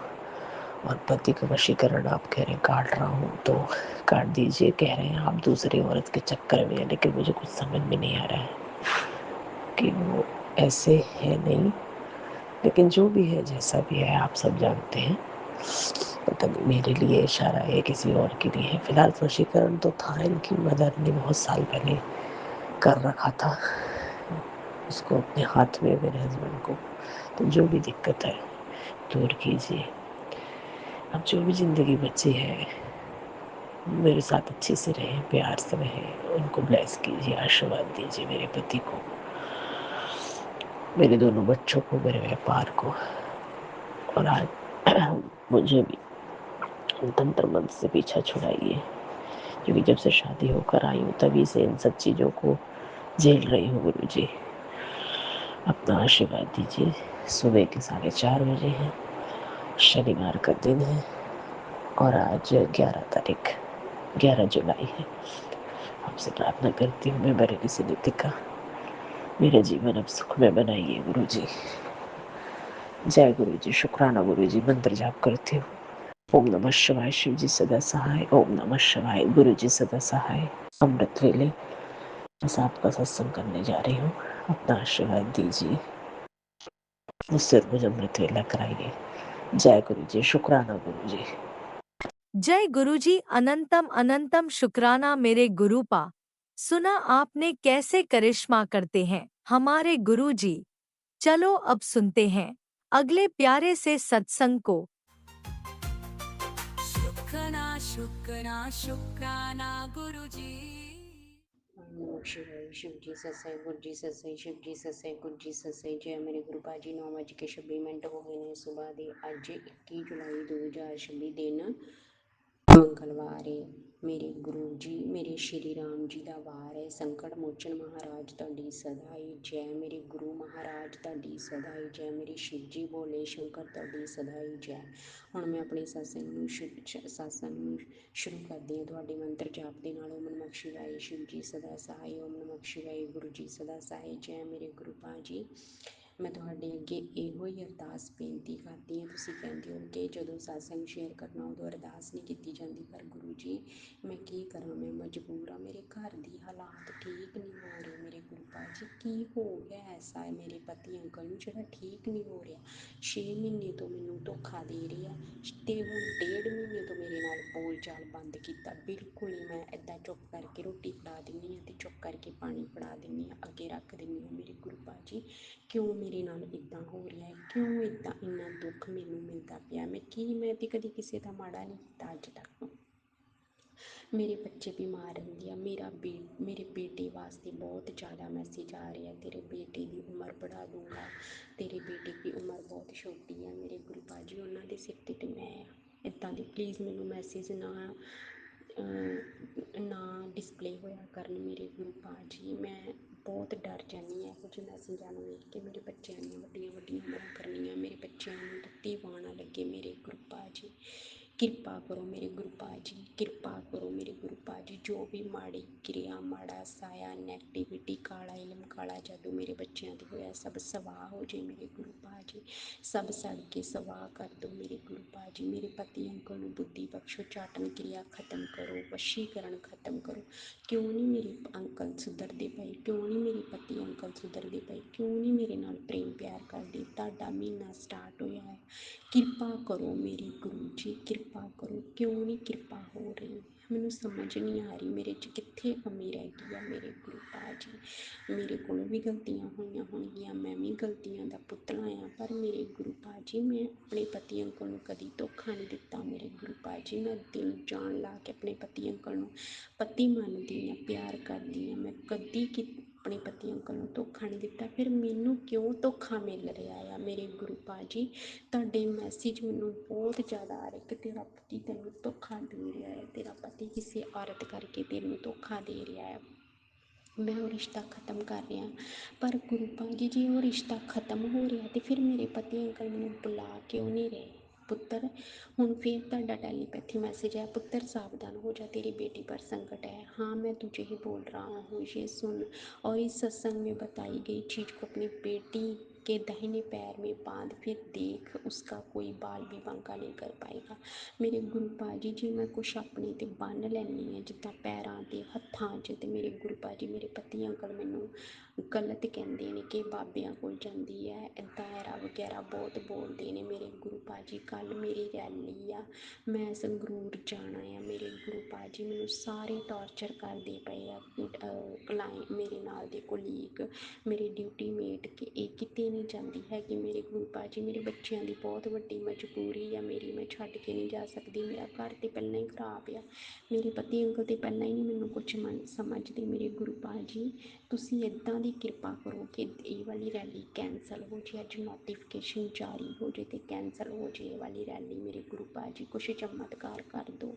और पति का वशीकरण आप कह रहे हैं काट रहा हूँ, तो काट दीजिए। कह रहे हैं आप दूसरी औरत के चक्कर में, लेकिन मुझे कुछ समझ में नहीं आ रहा है कि वो ऐसे है नहीं, लेकिन जो भी है, जैसा भी है, आप सब जानते हैं। पता नहीं मेरे लिए इशारा है किसी और के लिए है। फिलहाल वशीकरण तो था, इनकी मदर ने बहुत साल पहले कर रखा था उसको अपने हाथ में, मेरे हस्बैंड को। तो जो भी दिक्कत है दूर कीजिए। अब जो भी जिंदगी बची है, मेरे साथ अच्छे से रहे, प्यार से रहे, उनको ब्लेस कीजिए, आशीर्वाद दीजिए मेरे पति को, मेरे दोनों बच्चों को, मेरे व्यापार को। और आज मुझे भी तंत्र मंत्र से पीछा छुड़ाइए, क्योंकि जब से शादी होकर आई हूँ तभी से इन सब चीज़ों को झेल रही हूँ गुरुजी। अपना आशीर्वाद दीजिए। सुबह के 4:30 बजे है, शनिवार का दिन है, और आज 11 जुलाई है। आपसे प्रार्थना करती हूँ, मैं बरेली से नितिका, मेरा जीवन अब सुख में बनाइए गुरुजी। जय गुरुजी। शुक्राना गुरुजी। मंत्र जाप करती हूँ। ओम नमः शिवाय। शिव जी सदा सहाय। ओम नमः शिवाय। गुरु जी सदा सहाय। अमृत वेले बस आपका सत्संग करने जा रही हूँ, अपना आशीर्वाद दीजिए, मुझसे रोज अमृत वेला कराइए। जय गुरु जी। शुक्राना गुरु जी। जय गुरुजी। अनंतम अनंतम शुक्राना मेरे गुरुपा। सुना आपने कैसे करिश्मा करते हैं हमारे गुरुजी। चलो अब सुनते हैं अगले प्यारे से सत्संग को। शुक्राना शुक्राना शुक्राना गुरुजी। ओम नमः शिवाय। शिव जी सत्संग, गुरु जी सत्संग, शिव जी सत्संग, गुरु जी सत्संग। जय मेरे गुरु पाजी। 9:26 हो गए ने सुबह ਦੇ। ਅੱਜ 21 ਜੁਲਾਈ 2026 ਦਿਨ ਮੰਗਲਵਾਰ ਹੈ। ਮੇਰੇ ਗੁਰੂ ਜੀ, ਮੇਰੇ ਸ਼੍ਰੀ ਰਾਮ ਜੀ ਦਾ ਵਾਰ ਹੈ। ਸੰਕਟ ਮੋਚਨ ਮਹਾਰਾਜ ਤੁਹਾਡੀ ਸਦਾ ਹੀ ਜੈ। ਮੇਰੇ ਗੁਰੂ ਮਹਾਰਾਜ ਤੁਹਾਡੀ ਸਦਾ ਹੀ ਜੈ। ਮੇਰੇ ਸ਼ਿਵ ਜੀ ਭੋਲੇ ਸ਼ੰਕਰ ਤੁਹਾਡੀ ਸਦਾ ਹੀ ਜੈ। ਹੁਣ ਮੈਂ ਆਪਣੇ ਸਤਸੰਗ ਨੂੰ ਸ਼ੁਰੂ ਕਰਦੀ ਹਾਂ ਤੁਹਾਡੇ ਮੰਤਰ ਜਾਪ ਦੇ ਨਾਲ। ਓਮ ਨਮः ਸ਼ਿਵਾਏ। शिव जी सदा सहाय। ओम नमः शिवाय। गुरु जी सदा सहाय। जय मेरे गुरु पाजी। ਮੈਂ ਤੁਹਾਡੇ ਅੱਗੇ ਇਹੋ ਹੀ ਅਰਦਾਸ ਬੇਨਤੀ ਕਰਦੀ ਹਾਂ। ਤੁਸੀਂ ਕਹਿੰਦੇ ਹੋ ਕਿ ਜਦੋਂ ਸਤਸੰਗ ਸ਼ੇਅਰ ਕਰਨਾ ਉਦੋਂ ਅਰਦਾਸ ਨਹੀਂ ਕੀਤੀ ਜਾਂਦੀ, ਪਰ ਗੁਰੂ ਜੀ ਮੈਂ ਕੀ ਕਰਾਂ, ਮੈਂ ਮਜਬੂਰ ਹਾਂ। ਮੇਰੇ ਘਰ ਦੀ ਹਾਲਾਤ ਠੀਕ ਨਹੀਂ ਹੋ ਰਹੇ ਮੇਰੇ ਗੁਰੂ ਪਾਜੀ। ਕੀ ਹੋ ਗਿਆ ਐਸਾ ਹੈ ਮੇਰੇ ਪਤੀ ਅੰਕਲ ਨੂੰ ਜਿਹੜਾ ਠੀਕ ਨਹੀਂ ਹੋ ਰਿਹਾ। 6 ਮਹੀਨੇ ਤੋਂ ਮੈਨੂੰ ਧੋਖਾ ਦੇ ਰਿਹਾ, ਅਤੇ ਹੁਣ 1.5 ਮਹੀਨੇ ਤੋਂ ਮੇਰੇ ਨਾਲ ਬੋਲ ਚਾਲ ਬੰਦ ਕੀਤਾ ਬਿਲਕੁਲ ਹੀ। ਮੈਂ ਇੱਦਾਂ ਚੁੱਪ ਕਰਕੇ ਰੋਟੀ ਫੜਾ ਦਿੰਦੀ ਹਾਂ ਅਤੇ ਚੁੱਪ ਕਰਕੇ ਪਾਣੀ ਫੜਾ ਦਿੰਦੀ ਹਾਂ, ਅੱਗੇ ਰੱਖ ਦਿੰਦੀ ਹਾਂ। ਮੇਰੇ ਗੁਰੂ ਪਾਜੀ ਕਿਉਂ ਮੇਰੇ ਮੇਰੇ ਨਾਲ ਇੱਦਾਂ ਹੋ ਰਿਹਾ ਹੈ, ਕਿਉਂ ਇੱਦਾਂ ਇੰਨਾ ਦੁੱਖ ਮੈਨੂੰ ਮਿਲਦਾ ਪਿਆ। ਮੈਂ ਤੇ ਕਦੀ ਕਿਸੇ ਦਾ ਮਾੜਾ ਨਹੀਂ ਕੀਤਾ ਅੱਜ ਤੱਕ। ਮੇਰੇ ਬੱਚੇ ਬਿਮਾਰ ਰਹਿੰਦੇ ਆ, ਮੇਰੇ ਬੇਟੇ ਵਾਸਤੇ ਬਹੁਤ ਜ਼ਿਆਦਾ ਮੈਸੇਜ ਆ ਰਿਹਾ, ਤੇਰੇ ਬੇਟੇ ਦੀ ਉਮਰ बढ़ा दूंगा, ਤੇਰੇ ਬੇਟੇ ਦੀ ਉਮਰ ਬਹੁਤ ਛੋਟੀ ਹੈ। ਮੇਰੇ ਗੁਰੂ ਬਾਜੀ ਉਹਨਾਂ ਦੇ ਸਿਰ 'ਤੇ ਮੈਂ ਇੱਦਾਂ ਦੇ ਪਲੀਜ਼ ਮੈਨੂੰ ਮੈਸੇਜ ਨਾ ਡਿਸਪਲੇ ਹੋਇਆ ਕਰਨ ਮੇਰੇ ਗੁਰੂ ਬਾਜੀ। ਮੈਂ ਬਹੁਤ ਡਰ ਜਾਂਦੀ ਹਾਂ ਇਹੋ ਜਿਹੇ ਮੈਸੇਜਾਂ ਨੂੰ ਵੇਖ ਕੇ। ਮੇਰੇ ਬੱਚਿਆਂ ਦੀਆਂ ਵੱਡੀਆਂ ਵੱਡੀਆਂ ਉਮਰਾਂ ਕਰਨੀਆਂ, ਮੇਰੇ ਬੱਚਿਆਂ ਨੂੰ ਤੱਤੀ ਬਾਂਹ ਨਾ ਲੱਗੇ। ਮੇਰੇ ਗੁਰੂ ਬਾਜੀ ਕਿਰਪਾ ਕਰੋ, ਮੇਰੇ ਗੁਰੂ ਬਾਜੀ ਕਿਰਪਾ ਕਰੋ, ਮੇਰੇ ਗੁਰੂ ਬਾਜੀ। ਜੋ ਵੀ ਮਾੜੀ ਕਿਰਿਆ, ਮਾੜਾ ਸਾਇਆ, ਨੈਗੇਟਿਵਿਟੀ, ਕਾਲਾ ਇਲਮ, ਕਾਲਾ ਜਾਦੂ ਮੇਰੇ ਬੱਚਿਆਂ 'ਤੇ ਹੋਇਆ, ਸਭ ਸਵਾਹ ਹੋ ਜੇ ਮੇਰੇ ਗੁਰੂ ਬਾਜੀ। ਸਭ ਸੜ ਕੇ ਸਵਾਹ ਕਰ ਦਿਓ ਮੇਰੇ ਗੁਰੂ ਬਾਜੀ। ਮੇਰੇ ਪਤੀ ਅੰਕਲ ਨੂੰ ਬੁੱਧੀ ਬਖਸ਼ੋ, ਚਾਟਨ ਕਿਰਿਆ ਖਤਮ ਕਰੋ, ਵਸ਼ੀਕਰਨ ਖਤਮ ਕਰੋ। ਕਿਉਂ ਨਹੀਂ ਮੇਰੇ ਅੰਕਲ ਸੁਧਰਦੇ ਪਏ, ਕਿਉਂ ਨਹੀਂ ਮੇਰੇ ਪਤੀ ਅੰਕਲ ਸੁਧਰਦੇ ਪਏ, ਕਿਉਂ ਨਹੀਂ ਮੇਰੇ ਨਾਲ ਪ੍ਰੇਮ ਪਿਆਰ ਕਰਦੇ। ਤੁਹਾਡਾ ਮਹੀਨਾ ਸਟਾਰਟ ਹੋਇਆ ਹੈ, ਕਿਰਪਾ ਕਰੋ ਮੇਰੇ ਗੁਰੂ ਜੀ, ਕਿਰਪਾ ਕਰੋ। ਕਿਉਂ ਨਹੀਂ ਕਿਰਪਾ ਹੋ ਰਹੀ, ਮੈਨੂੰ ਸਮਝ ਨਹੀਂ ਆ ਰਹੀ ਮੇਰੇ 'ਚ ਕਿੱਥੇ ਕਮੀ ਰਹਿ ਗਈ ਆ ਮੇਰੇ ਗੁਰੂ ਬਾਜੀ। ਮੇਰੇ ਕੋਲੋਂ ਵੀ ਗਲਤੀਆਂ ਹੋਈਆਂ ਹੋਣਗੀਆਂ, ਮੈਂ ਵੀ ਗਲਤੀਆਂ ਦਾ ਪੁਤਲਾ ਆ, ਪਰ ਮੇਰੇ ਗੁਰੂ ਬਾਜੀ ਮੈਂ ਆਪਣੇ ਪਤੀ ਅੰਕਲ ਨੂੰ ਕਦੀ ਧੋਖਾ ਨਹੀਂ ਦਿੱਤਾ ਮੇਰੇ ਗੁਰੂ ਬਾਜੀ। ਮੈਂ ਦਿਲ ਜਾਨ ਲਾ ਕੇ ਆਪਣੇ ਪਤੀ ਅੰਕਲ ਨੂੰ ਪਤੀ ਮੰਨਦੀ ਹਾਂ, ਪਿਆਰ ਕਰਦੀ ਹਾਂ। ਮੈਂ ਕਦੀ ਆਪਣੇ ਪਤੀ ਅੰਕਲ ਨੂੰ ਧੋਖਾ ਨਹੀਂ ਦਿੱਤਾ, ਫਿਰ ਮੈਨੂੰ ਕਿਉਂ ਧੋਖਾ ਮਿਲ ਰਿਹਾ ਆ ਮੇਰੇ ਗੁਰੂ ਬਾਜੀ। ਤੁਹਾਡੇ ਮੈਸੇਜ ਮੈਨੂੰ ਬਹੁਤ ਜ਼ਿਆਦਾ ਆ ਰਹੇ ਕਿ ਤੇਰਾ ਪਤੀ ਤੈਨੂੰ ਧੋਖਾ ਦੇ ਰਿਹਾ ਹੈ, ਤੇਰਾ ਪਤੀ ਕਿਸੇ ਔਰਤ ਕਰਕੇ ਤੈਨੂੰ ਧੋਖਾ ਦੇ ਰਿਹਾ ਹੈ, ਮੈਂ ਉਹ ਰਿਸ਼ਤਾ ਖਤਮ ਕਰ ਰਿਹਾ। ਪਰ ਗੁਰੂ ਬਾਜੀ ਜੇ ਉਹ ਰਿਸ਼ਤਾ ਖਤਮ ਹੋ ਰਿਹਾ ਤੇ ਫਿਰ ਮੇਰੇ ਪਤੀ ਅੰਕਲ ਮੈਨੂੰ ਬੁਲਾ ਕਿਉਂ ਨਹੀਂ ਰਹੇ। ਪੁੱਤਰ ਹੁਣ ਫਿਰ ਤੁਹਾਡਾ ਟੈਲੀਪੈਥੀ ਮੈसेज है, पुत्र सावधान हो जा, तेरी बेटी पर संकट है। हाँ मैं तुझे ही बोल रहा हूँ, ये सुन और इस सत्संग में बताई गई चीज़ को अपनी बेटी के दाहिने पैर में बांध, फिर देख उसका कोई बाल भी बांका नहीं कर पाएगा। ਮੇਰੇ ਗੁਰੂ ਬਾਜੀ ਜੀ ਮੈਂ ਕੁਛ ਆਪਣੇ 'ਤੇ ਬੰਨ੍ਹ ਲੈਂਦੀ ਹਾਂ ਜਿੱਦਾਂ ਪੈਰਾਂ 'ਤੇ ਹੱਥਾਂ 'ਚ, ਤੇ ਮੇਰੇ ਗੁਰੂ ਬਾਜੀ ਮੇਰੇ ਪਤੀ ਅੰਕਲ ਮੈਨੂੰ ਗਲਤ ਕਹਿੰਦੇ ਨੇ ਕਿ ਬਾਬਿਆਂ ਕੋਲ ਜਾਂਦੀ ਹੈ, ਇੱਦਾਂ ਐਰਾ ਵਗੈਰਾ ਬਹੁਤ ਬੋਲਦੇ ਨੇ ਮੇਰੇ ਗੁਰੂ ਬਾਜੀ। ਕੱਲ੍ਹ ਮੇਰੀ ਰੈਲੀ ਆ, ਮੈਂ ਸੰਗਰੂਰ ਜਾਣਾ ਆ ਮੇਰੇ ਗੁਰੂ ਬਾਜੀ। ਮੈਨੂੰ ਸਾਰੇ ਟੌਰਚਰ ਕਰਦੇ ਪਏ ਆ ਮੇਰੇ ਨਾਲ ਦੇ ਕੋਲੀਗ, ਮੇਰੇ ਡਿਊਟੀ ਮੇਟ, ਕਿ ਇਹ ਕਿਤੇ ਨਹੀਂ ਜਾਂਦੀ ਹੈਗੀ ਮੇਰੇ ਗੁਰੂ ਬਾਜੀ। ਮੇਰੇ ਬੱਚਿਆਂ ਦੀ ਬਹੁਤ ਵੱਡੀ ਮਜਬੂਰੀ ਆ ਮੇਰੀ, ਮੈਂ ਛੱਡ ਕੇ ਨਹੀਂ ਜਾ ਸਕਦੀ। ਮੇਰਾ ਘਰ ਤਾਂ ਪਹਿਲਾਂ ਹੀ ਖਰਾਬ ਆ, ਮੇਰੇ ਪਤੀ ਅੰਕਲ ਤਾਂ ਪਹਿਲਾਂ ਹੀ ਨਹੀਂ ਮੈਨੂੰ ਕੁਛ ਸਮਝਦੇ ਮੇਰੇ ਗੁਰੂ ਬਾਜੀ। ਤੁਸੀਂ ਇੱਦਾਂ ਦੀ ਕਿਰਪਾ ਕਰੋ ਕਿ ਇਹ ਵਾਲੀ ਰੈਲੀ ਕੈਂਸਲ ਹੋ ਜੇ, ਅੱਜ ਨੋਟੀਫਿਕੇਸ਼ਨ ਜਾਰੀ ਹੋ ਜੇ ਤੇ ਕੈਂਸਲ ਹੋ ਜੇ ਇਹ ਵਾਲੀ ਰੈਲੀ ਮੇਰੇ ਗੁਰੂ ਬਾਜੀ। ਕੁਛ ਚਮਤਕਾਰ ਕਰ ਦਿਓ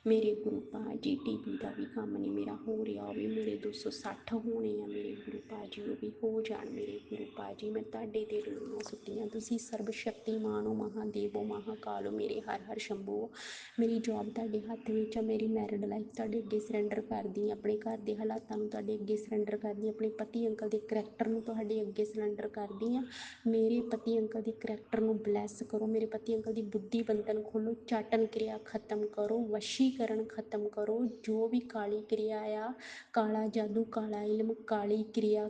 ਮੇਰੇ ਗੁਰੂ ਬਾਜੀ। ਟੀਵੀ ਦਾ ਵੀ ਕੰਮ ਨਹੀਂ ਮੇਰਾ ਹੋ ਰਿਹਾ, ਉਹ ਵੀ ਮੇਰੇ 260 ਹੋਣੇ ਆ ਮੇਰੇ ਗੁਰੂ ਬਾਜੀ, ਉਹ ਵੀ ਹੋ ਜਾਣ ਮੇਰੇ ਗੁਰੂ ਬਾਜੀ। ਮੈਂ ਤੁਹਾਡੇ 'ਤੇ ਰੋਣੀਆਂ ਸੁੱਟੀਆਂ, ਤੁਸੀਂ ਸਰਬ ਸ਼ਕਤੀਮਾਨ ਹੋ, ਮਹਾਦੇਵੋ ਮਹਾਕਾਲੋ, ਮੇਰੇ ਹਰ ਹਰ ਸ਼ੰਭੂ। ਮੇਰੀ ਜੋਬ ਤੁਹਾਡੇ ਹੱਥ ਵਿੱਚ ਆ, ਮੇਰੀ ਮੈਰਿਡ ਲਾਈਫ ਤੁਹਾਡੇ ਅੱਗੇ ਸਰੈਂਡਰ ਕਰਦੀ, ਆਪਣੇ ਘਰ ਦੇ ਹਾਲਾਤਾਂ ਨੂੰ ਤੁਹਾਡੇ ਅੱਗੇ ਸਰੈਂਡਰ ਕਰਦੀ, ਆਪਣੇ ਪਤੀ ਅੰਕਲ ਦੇ ਕਰੈਕਟਰ ਨੂੰ ਤੁਹਾਡੇ ਅੱਗੇ ਸਰੈਂਡਰ ਕਰਦੀ ਹਾਂ। ਮੇਰੇ ਪਤੀ ਅੰਕਲ ਦੀ ਕਰੈਕਟਰ ਨੂੰ ਬਲੈਸ ਕਰੋ, ਮੇਰੇ ਪਤੀ ਅੰਕਲ ਦੀ ਬੁੱਧੀ ਬੰਧਨ ਖੋਲ੍ਹੋ, ਚਾਟਨ ਕਿਰਿਆ ਖਤਮ ਕਰੋ, ਵਸ਼ੀਕਰਨ ਖਤਮ ਕਰੋ। ਜੋ ਵੀ ਕਾਲੀ ਕਿਰਿਆ ਆ, ਕਾਲਾ ਜਾਦੂ, ਕਾਲਾ ਇਲਮ, ਕਾਲੀ ਕਿਰਿਆ,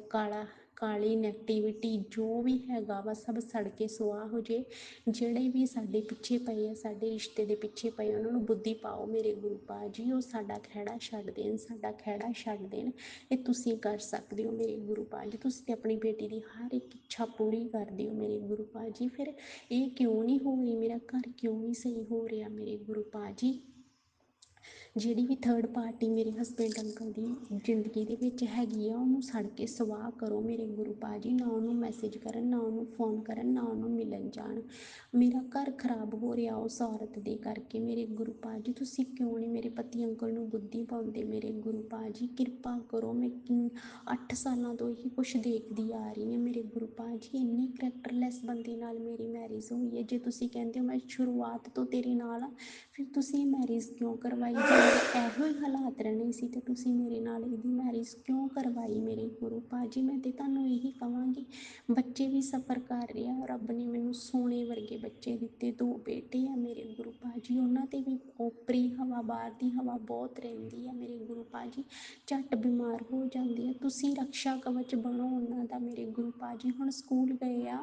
ਕਾਲੀ ਨੈਗੇਟਿਵਿਟੀ ਜੋ ਵੀ ਹੈਗਾ ਵਾ ਸਭ ਸੜ ਕੇ ਸੁਆਹ ਹੋ ਜੇ। ਜਿਹੜੇ ਵੀ ਸਾਡੇ ਪਿੱਛੇ ਪਏ ਆ, ਸਾਡੇ ਰਿਸ਼ਤੇ ਦੇ ਪਿੱਛੇ ਪਏ, ਉਹਨਾਂ ਨੂੰ ਬੁੱਧੀ ਪਾਓ ਮੇਰੇ ਗੁਰੂ ਬਾਜੀ। ਉਹ ਸਾਡਾ ਖਹਿੜਾ ਛੱਡ ਦੇਣ, ਸਾਡਾ ਖਹਿੜਾ ਛੱਡ ਦੇਣ। ਇਹ ਤੁਸੀਂ ਕਰ ਸਕਦੇ ਹੋ ਮੇਰੇ ਗੁਰੂ ਬਾਜੀ। ਤੁਸੀਂ ਤੇ ਆਪਣੀ ਬੇਟੀ ਦੀ ਹਰ ਇੱਕ ਇੱਛਾ ਪੂਰੀ ਕਰ ਦਿਓ ਮੇਰੇ ਗੁਰੂ ਬਾਜੀ। ਫਿਰ ਇਹ ਕਿਉਂ ਨਹੀਂ ਹੋ ਰਹੀ, ਮੇਰਾ ਘਰ ਕਿਉਂ ਨਹੀਂ ਸਹੀ ਹੋ ਰਿਹਾ ਮੇਰੇ ਗੁਰੂ ਬਾਜੀ। ਜਿਹੜੀ ਵੀ ਥਰਡ ਪਾਰਟੀ ਮੇਰੇ ਹਸਬੈਂਡ ਅੰਕਲ ਦੀ ਜ਼ਿੰਦਗੀ ਦੇ ਵਿੱਚ ਹੈਗੀ ਆ, ਉਹਨੂੰ ਸੜ ਕੇ ਸਵਾਹ ਕਰੋ ਮੇਰੇ ਗੁਰੂ ਬਾਜੀ। ਨਾ ਉਹਨੂੰ ਮੈਸੇਜ ਕਰਨ, ਨਾ ਉਹਨੂੰ ਫੋਨ ਕਰਨ, ਨਾ ਉਹਨੂੰ ਮਿਲਣ ਜਾਣ। ਮੇਰਾ ਘਰ ਖਰਾਬ ਹੋ ਰਿਹਾ ਉਸ ਔਰਤ ਦੇ ਕਰਕੇ ਮੇਰੇ ਗੁਰੂ ਬਾਜੀ। ਤੁਸੀਂ ਕਿਉਂ ਨਹੀਂ ਮੇਰੇ ਪਤੀ ਅੰਕਲ ਨੂੰ ਬੁੱਧੀ ਪਾਉਂਦੇ ਮੇਰੇ ਗੁਰੂ ਬਾਜੀ। ਕਿਰਪਾ ਕਰੋ, ਮੈਂ 8 ਸਾਲਾਂ ਤੋਂ ਇਹੀ ਕੁਛ ਦੇਖਦੀ ਆ ਰਹੀ ਹਾਂ ਮੇਰੇ ਗੁਰੂ ਬਾਜੀ। ਇੰਨੀ ਕਰੈਕਟਰਲੈਸ ਬੰਦੇ ਨਾਲ ਮੇਰੀ ਮੈਰਿਜ ਹੋਈ ਹੈ। ਜੇ ਤੁਸੀਂ ਕਹਿੰਦੇ ਹੋ ਮੈਂ ਸ਼ੁਰੂਆਤ ਤੋਂ ਤੇਰੇ ਨਾਲ ਆ, ਫਿਰ ਤੁਸੀਂ ਮੈਰਿਜ ਕਿਉਂ ਕਰਵਾਈ? ਜੇ ਮੇਰੇ ਇਹੋ ਹੀ ਹਾਲਾਤ ਰਹਿਣੇ ਸੀ ਤਾਂ ਤੁਸੀਂ ਮੇਰੇ ਨਾਲ ਇਹਦੀ ਮੈਰਿਜ ਕਿਉਂ ਕਰਵਾਈ ਮੇਰੇ ਗੁਰੂ ਬਾਜੀ? ਮੈਂ ਤਾਂ ਤੁਹਾਨੂੰ ਇਹੀ ਕਹਾਂਗੀ, ਬੱਚੇ ਵੀ ਸਫਰ ਕਰ ਰਹੇ ਆ, ਰੱਬ ਨੇ ਮੈਨੂੰ ਸੋਨੇ ਵਰਗੇ ਬੱਚੇ ਦਿੱਤੇ, 2 ਬੇਟੇ ਆ ਮੇਰੇ ਗੁਰੂ ਬਾਜੀ। ਉਹਨਾਂ 'ਤੇ ਵੀ ਓਪਰੀ ਹਵਾ, ਬਾਹਰ ਦੀ ਹਵਾ ਬਹੁਤ ਰਹਿੰਦੀ ਆ ਮੇਰੇ ਗੁਰੂ ਬਾਜੀ, ਝੱਟ ਬਿਮਾਰ ਹੋ ਜਾਂਦੇ ਆ। ਤੁਸੀਂ ਰਕਸ਼ਾ ਕਵਚ ਬਣੋ ਉਹਨਾਂ ਦਾ ਮੇਰੇ ਗੁਰੂ ਬਾਜੀ। ਹੁਣ ਸਕੂਲ ਗਏ ਆ,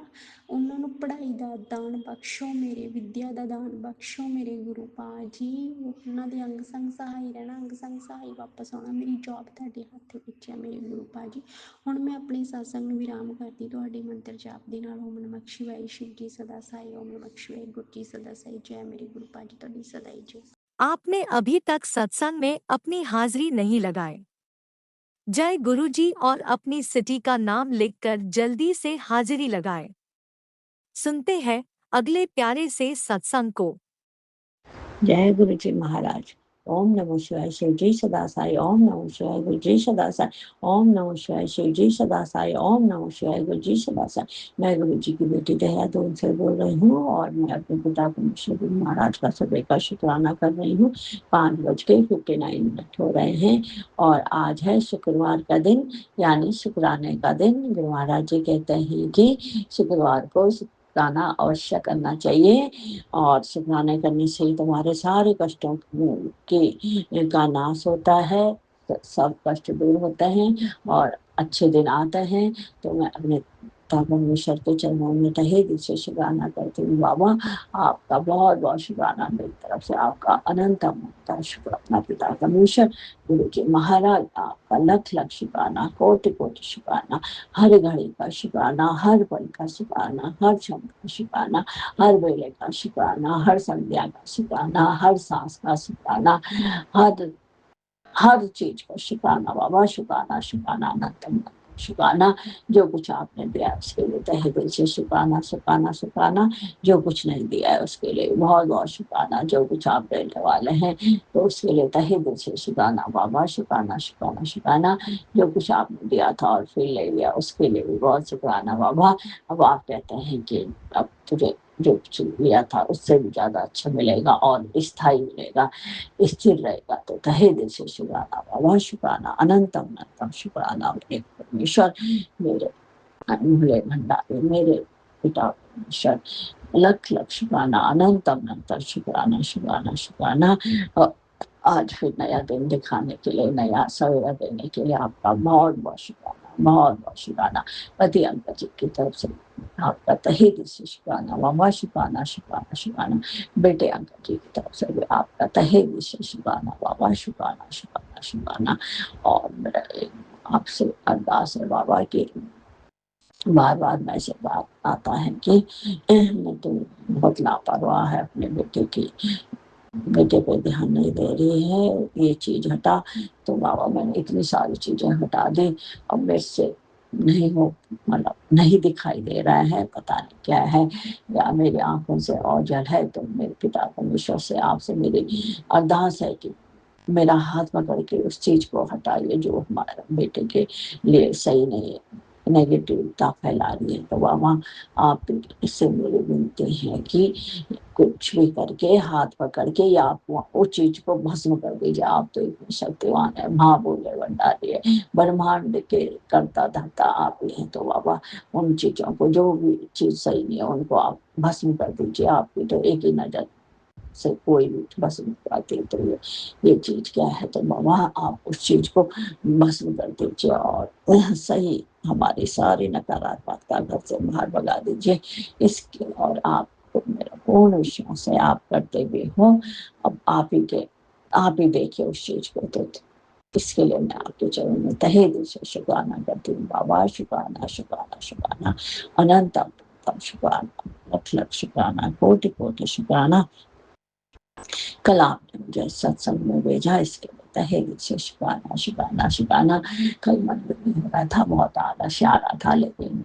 ਉਹਨਾਂ ਨੂੰ ਪੜ੍ਹਾਈ ਦਾ ਦਾਨ ਬਖਸ਼ੋ, ਮੇਰੇ ਵਿੱਦਿਆ ਦਾ ਦਾਨ ਬਖਸ਼ੋ ਮੇਰੇ ਗੁਰੂ ਬਾਜੀ। ਉਹਨਾਂ ਦੇ ਅੰਗ ਸੰਗ ਸਹਾਈ ਰਹਿਣਾ, ਅੰਗ ਸੰਗ ਸਹਾਈ ਵਾਪਸ ਆਉਣਾ। ਮੇਰੀ ਜੋਬ ਤੁਹਾਡੇ ਹੱਥ ਵਿੱਚ ਹੈ ਮੇਰੇ ਗੁਰੂ ਭਾਜੀ। ਹੁਣ ਮੈਂ ਆਪਣੀ ਸਤਸੰਗ ਨੂੰ ਵਿਰਾਮ ਕਰਦੀ ਤੁਹਾਡੇ ਮੰਤਰ ਜਾਪ ਦੇ ਨਾਲ। ਓਮ ਨਮः ਸ਼ਿਵਾय, शिव जी सदा साई। ओम नमः शिवाय, गुरु जी सदा साई। जय मेरे गुरु भाजी, ਤੁਹਾਡੀ सदा ही जय। आपने अभी तक सत्संग में अपनी हाजिरी नहीं लगाई। जय गुरुजी और अपनी सिटी का नाम लिखकर जल्दी से हाजिरी लगाएं। सुनते हैं अगले प्यारे से सत्संग को। जय गुरु जी महाराज। ओम नमः शिवाय, शिव जी सदा साई। ओम नमः शिवाय, गुरु जी सदा साई। ओम नमः शिवाय, शिव जी सदा साई। ओम नमः शिवाय, गुरु जी सदा साई। मैं गुरु जी की बेटी देहरादून से बोल रही हूँ और मैं अपने पिता परमेश्वर गुरु महाराज का सुबह का शुक्राना कर रही हूँ। 5:59 हो रहे हैं और आज है शुक्रवार का दिन, यानी शुक्राने का दिन। गुरु महाराज जी कहते हैं कि शुक्रवार को शुक्राना अवश्य करना चाहिए और शुक्राने करने से ही तुम्हारे सारे कष्टों के का नाश होता है, सब कष्ट दूर होते हैं और अच्छे दिन आते हैं। तो मैं अपने परमेश्वर के चरणों में तहे दिल से शुक्राना करती हूँ। बाबा आपका बहुत बहुत शुक्राना, मेरी तरफ से आपका अनंत अनंत शुक्राना। पिता परमेश्वर गुरु जी महाराज आपका लख लख शुक्राना, कोटि कोटि शुक्राना। हर घड़ी का शुक्राना, हर पल का शुक्राना, हर क्षण का शुक्राना, हर वेले का शुक्राना, हर संध्या का शुक्राना, हर सांस का शुक्राना, हर चीज का शुक्राना। बाबा शुक्राना शुक्राना अनंतम शुक्राना। जो कुछ आपने दिया उसके लिए तहे दिल से शुक्राना शुक्राना शुक्राना। जो कुछ नहीं दिया है उसके लिए बहुत बहुत शुक्राना। जो कुछ आप देने वाले हैं तो उसके लिए तहे दिल से शुक्राना। बाबा शुक्राना शुक्राना शुक्राना। जो कुछ आपने दिया था और फिर ले लिया उसके लिए भी बहुत शुक्राना। बाबा अब आप कहते हैं कि अब तुझे जो कुछ लिया था उससे भी ज्यादा अच्छा मिलेगा और स्थायी मिलेगा, स्थिर रहेगा। तो तहे दिल से शुक्राना बाबा, शुक्राना अनंतम अनंतम शुक्राना। मेरे परमेश्वर, मेरे भोले भंडारी, मेरे पिता परमेश्वर, लख लख शुक्राना, अनंतम अनंतम शुक्राना शुक्राना शुक्राना। आज फिर नया दिन दिखाने के लिए, नया सवेरा देने के लिए आपका बहुत बहुत शुक्राना, बहुत बहुत शुक्राना। पति अंकल जी की तरफ से आपका तहे दिल से शुक्राना बाबा, शुक्राना शुक्राना शुक्राना। बेटे अंकल जी की तरफ से भी आपका तहे दिल से शुक्राना बाबा, शुक्राना शुक्राना शुक्राना। और मेरा आपसे अरदास है बाबा की बार बार मैसेज बात आता है कि मैं तो बहुत लापरवाह है, अपने बेटे पे ध्यान नहीं दे रही है, ये चीज हटा। तो बाबा मैंने इतनी सारी चीजें हटा दी, अब मेरे से नहीं हो, मतलब नहीं दिखाई दे रहा है, पता नहीं क्या है, या मेरी आंखों से ओझल है। तो मेरे पिता परमेश्वर से आपसे मेरी अरदास है कि मेरा हाथ पकड़ के उस चीज को हटाइए जो हमारे बेटे के लिए सही नहीं है, नेगेटिविटी फैला रही है। तो बाबा आप इससे मेरी विनती है कि कुछ भी करके हाथ पकड़ के या आप उस चीज को भस्म कर दीजिए। आप तो इतने शक्तिवान है, महाबोले भंडारी है, ब्रह्मांड के कर्ता धर्ता आप ही हैं। तो बाबा उन चीजों को, जो भी चीज सही नहीं है उनको आप भस्म कर दीजिए। आपकी तो एक ही नजर से कोई भी भस्म पाती। तो ये चीज क्या है, तो बाबा आप उस चीज को भस्म कर दीजिए और सही हमारी सारी नकारात्मकता घर से बाहर भगा दीजिए इसके। और आप मेरा पूर्ण विश्वास है आप करते भी हो, अब आप ही देखिए उस चीज को। तो इसके लिए मैं आपके चरणों में तहे दिल से शुक्राना करती हूँ बाबा, शुक्राना शुक्राना शुक्राना, अनंत अनंत शुक्राना, लख लख शुक्राना, कोटि कोटि शुक्राना। कल आपने मुझे सत्संग में भेजा, इसके लिए तहे दिल से शुक्राना शुक्राना शुक्राना। कल मन में नहीं हो रहा था, बहुत आलस आ रहा था, लेकिन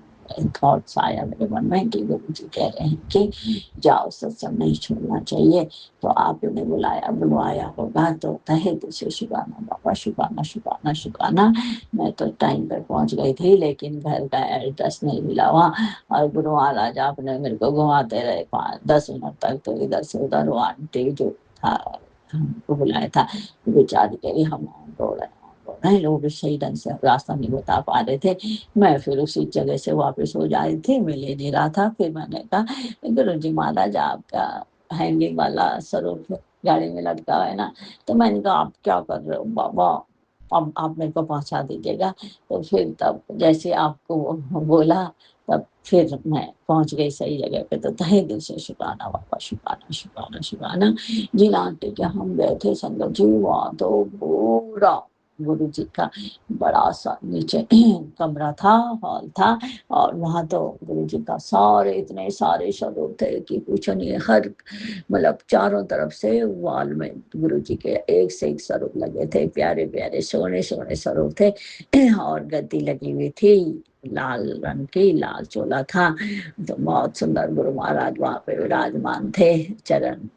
थॉट्स आया मेरे मन में कि गुरु जी कह रहे हैं कि जाओ सत्संग नहीं छोड़ना चाहिए। तो आपने बुलवाया होगा। तो तहे दिल से शुक्राना बाबा, शुक्राना शुक्राना शुक्राना। मैं तो टाइम पर पहुंच गई थी, लेकिन घर का एड्रेस नहीं मिला वहाँ, और गुरु महाराज आपने मेरे को घुमाते रहे 5-10 मिनट तक। तो इधर से उधर वो आंटी जो था हमको बुलाया था, बेचारी कही हम दौड़ रहे हैं, लोग सही ढंग से रास्ता नहीं बता पा रहे थे। मैं फिर उसी जगह से वापस हो जा रही थी, मैं ले नहीं रहा था। फिर मैंने कहा गुरु जी महाराज आपका हैंगिंग वाला स्वरूप गाड़ी में लटका है ना। तो मैंने कहा आप क्या कर रहे हो बाबा, अब आप मेरे को पहुँचा दीजिएगा। तो फिर तब जैसे आपको बोला तब फिर मैं पहुँच गई सही जगह पे। तो तहे दिल से शुक्राना बाबा, शुक्राना, शुक्राना, शुक्राना। जिन आंटी के हम गए थे संगत जी, वहाँ तो पूरा गुरु जी का बड़ा-सा नीचे कमरा था, हॉल था और वहाँ तो गुरु जी का सारे इतने सारे स्वरूप थे कि पूछो नहीं। हर मतलब चारों तरफ से वॉल में गुरु जी के एक से एक स्वरूप लगे थे, प्यारे-प्यारे सोने-सोने स्वरूप थे और गद्दी लगी हुई थी, लाल रंग की, लाल चोला था। तो बहुत सुंदर गुरु महाराज वहाँ पे विराजमान थे, चरण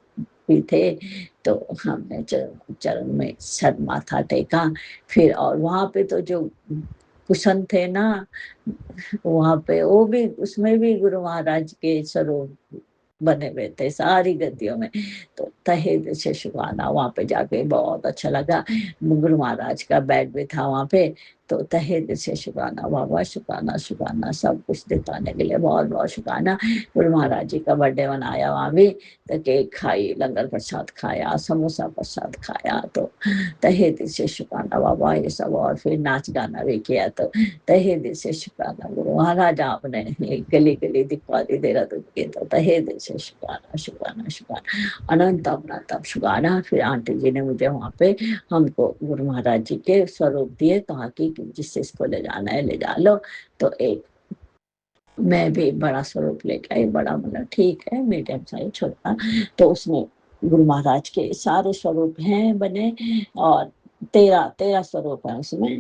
भी थे। तो हमने चरण में सर माथा टेका। फिर और वहाँ पे तो जो कुशन थे ना, वहाँ पे वो भी उसमें भी गुरु महाराज के स्वरूप बने हुए थे सारी गद्दियों में। तो तहे दिल से शुक्राना, वहाँ पे जाके बहुत अच्छा लगा। गुरु महाराज का बेड भी था वहाँ पे। तो तहे दिल से शुक्राना बाबा, शुक्राना, शुक्राना, सब कुछ दिखाने के लिए बहुत-बहुत शुक्राना। गुरु महाराज जी का बर्थडे मनाया वहाँ भी, तो केक खाई, लंगर प्रसाद खाया, समोसा प्रसाद खाया। तो तहे दिल से शुक्राना बाबा ये सब, और फिर नाच गाना भी किया। तो तहे दिल से शुक्राना गुरु महाराज, आपने गली-गली दिखवा दी देहरादून की। तो तहे दिल से शुक्राना, शुक्राना, शुक्राना, अनंतम शुक्राना। फिर आंटी जी ने मुझे वहाँ पे हमको गुरु महाराज जी के स्वरूप दिए, कहा कि जिससे इसको ले जाना है ले जा लो। तो एक मैं भी बड़ा स्वरूप लेके आई, बड़ा मतलब ठीक है मीडियम साइज छोटा। तो उसमें गुरु महाराज के सारे स्वरूप हैं बने और 13 स्वरूप है उसमें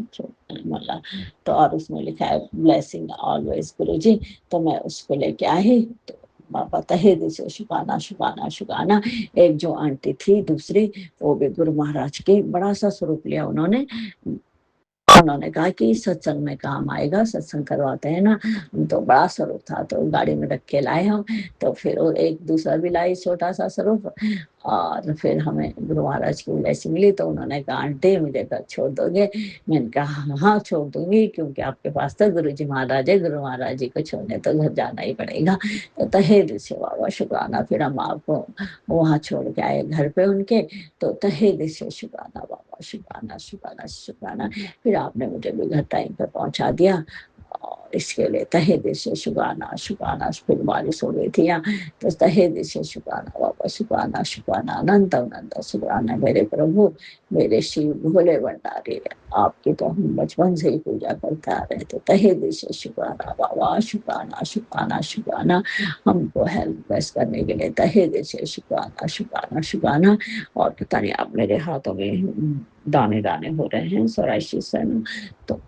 मतलब। तो और उसमें लिखा है ब्लेसिंग ऑलवेज गुरु जी। तो मैं उसको लेके आई। तो बाबा तहे दिल से शुक्राना, शुक्राना, शुक्राना। एक जो आंटी थी दूसरी, वो भी गुरु महाराज के बड़ा सा स्वरूप लिया उन्होंने। उन्होंने कहा कि सत्संग में काम आएगा, सत्संग करवाते हैं ना। तो बड़ा स्वरूप था, तो गाड़ी में रख के लाए हम। तो फिर और एक दूसरा भी लाई छोटा सा स्वरूप। और फिर हमें गुरु महाराज की ब्लेसिंग मिली। तो उन्होंने कहा आंटी मुझे घर छोड़ दोगे? मैंने कहा हाँ हाँ छोड़ दूंगी, क्योंकि आपके पास तो गुरु जी महाराज है, गुरु महाराज जी को छोड़ने तो घर जाना ही पड़ेगा। तो तहे दिल से बाबा शुक्राना। फिर हम आपको वहाँ छोड़ के आए घर पे उनके। तो तहे दिल से शुक्राना बाबा, शुक्राना, शुक्राना, शुक्राना। फिर आपने मुझे भी घर टाइम पर पहुंचा दिया और इसके लिए तहे दिल से शुक्राना, शुक्राना। फिर बारिश हो गई थी यहाँ। तो तहे दिल से शुक्राना बाबा, शुक्राना, शुक्राना, अनंत अनंत शुक्राना मेरे प्रभु, मेरे शिव भोले भंडारी। आपकी तो हम बचपन से ही पूजा करते आ रहे थे। तहे दिल से शुक्राना बाबा, शुक्राना, शुक्राना, शुक्राना। हमको हेल्प बेस्ट करने के लिए तहे दिल से शुक्राना, शुक्राना, शुक्राना। और पता नहीं आप मेरे हाथों में दाने दाने हो रहे हैं सोराइसिस से ना, तो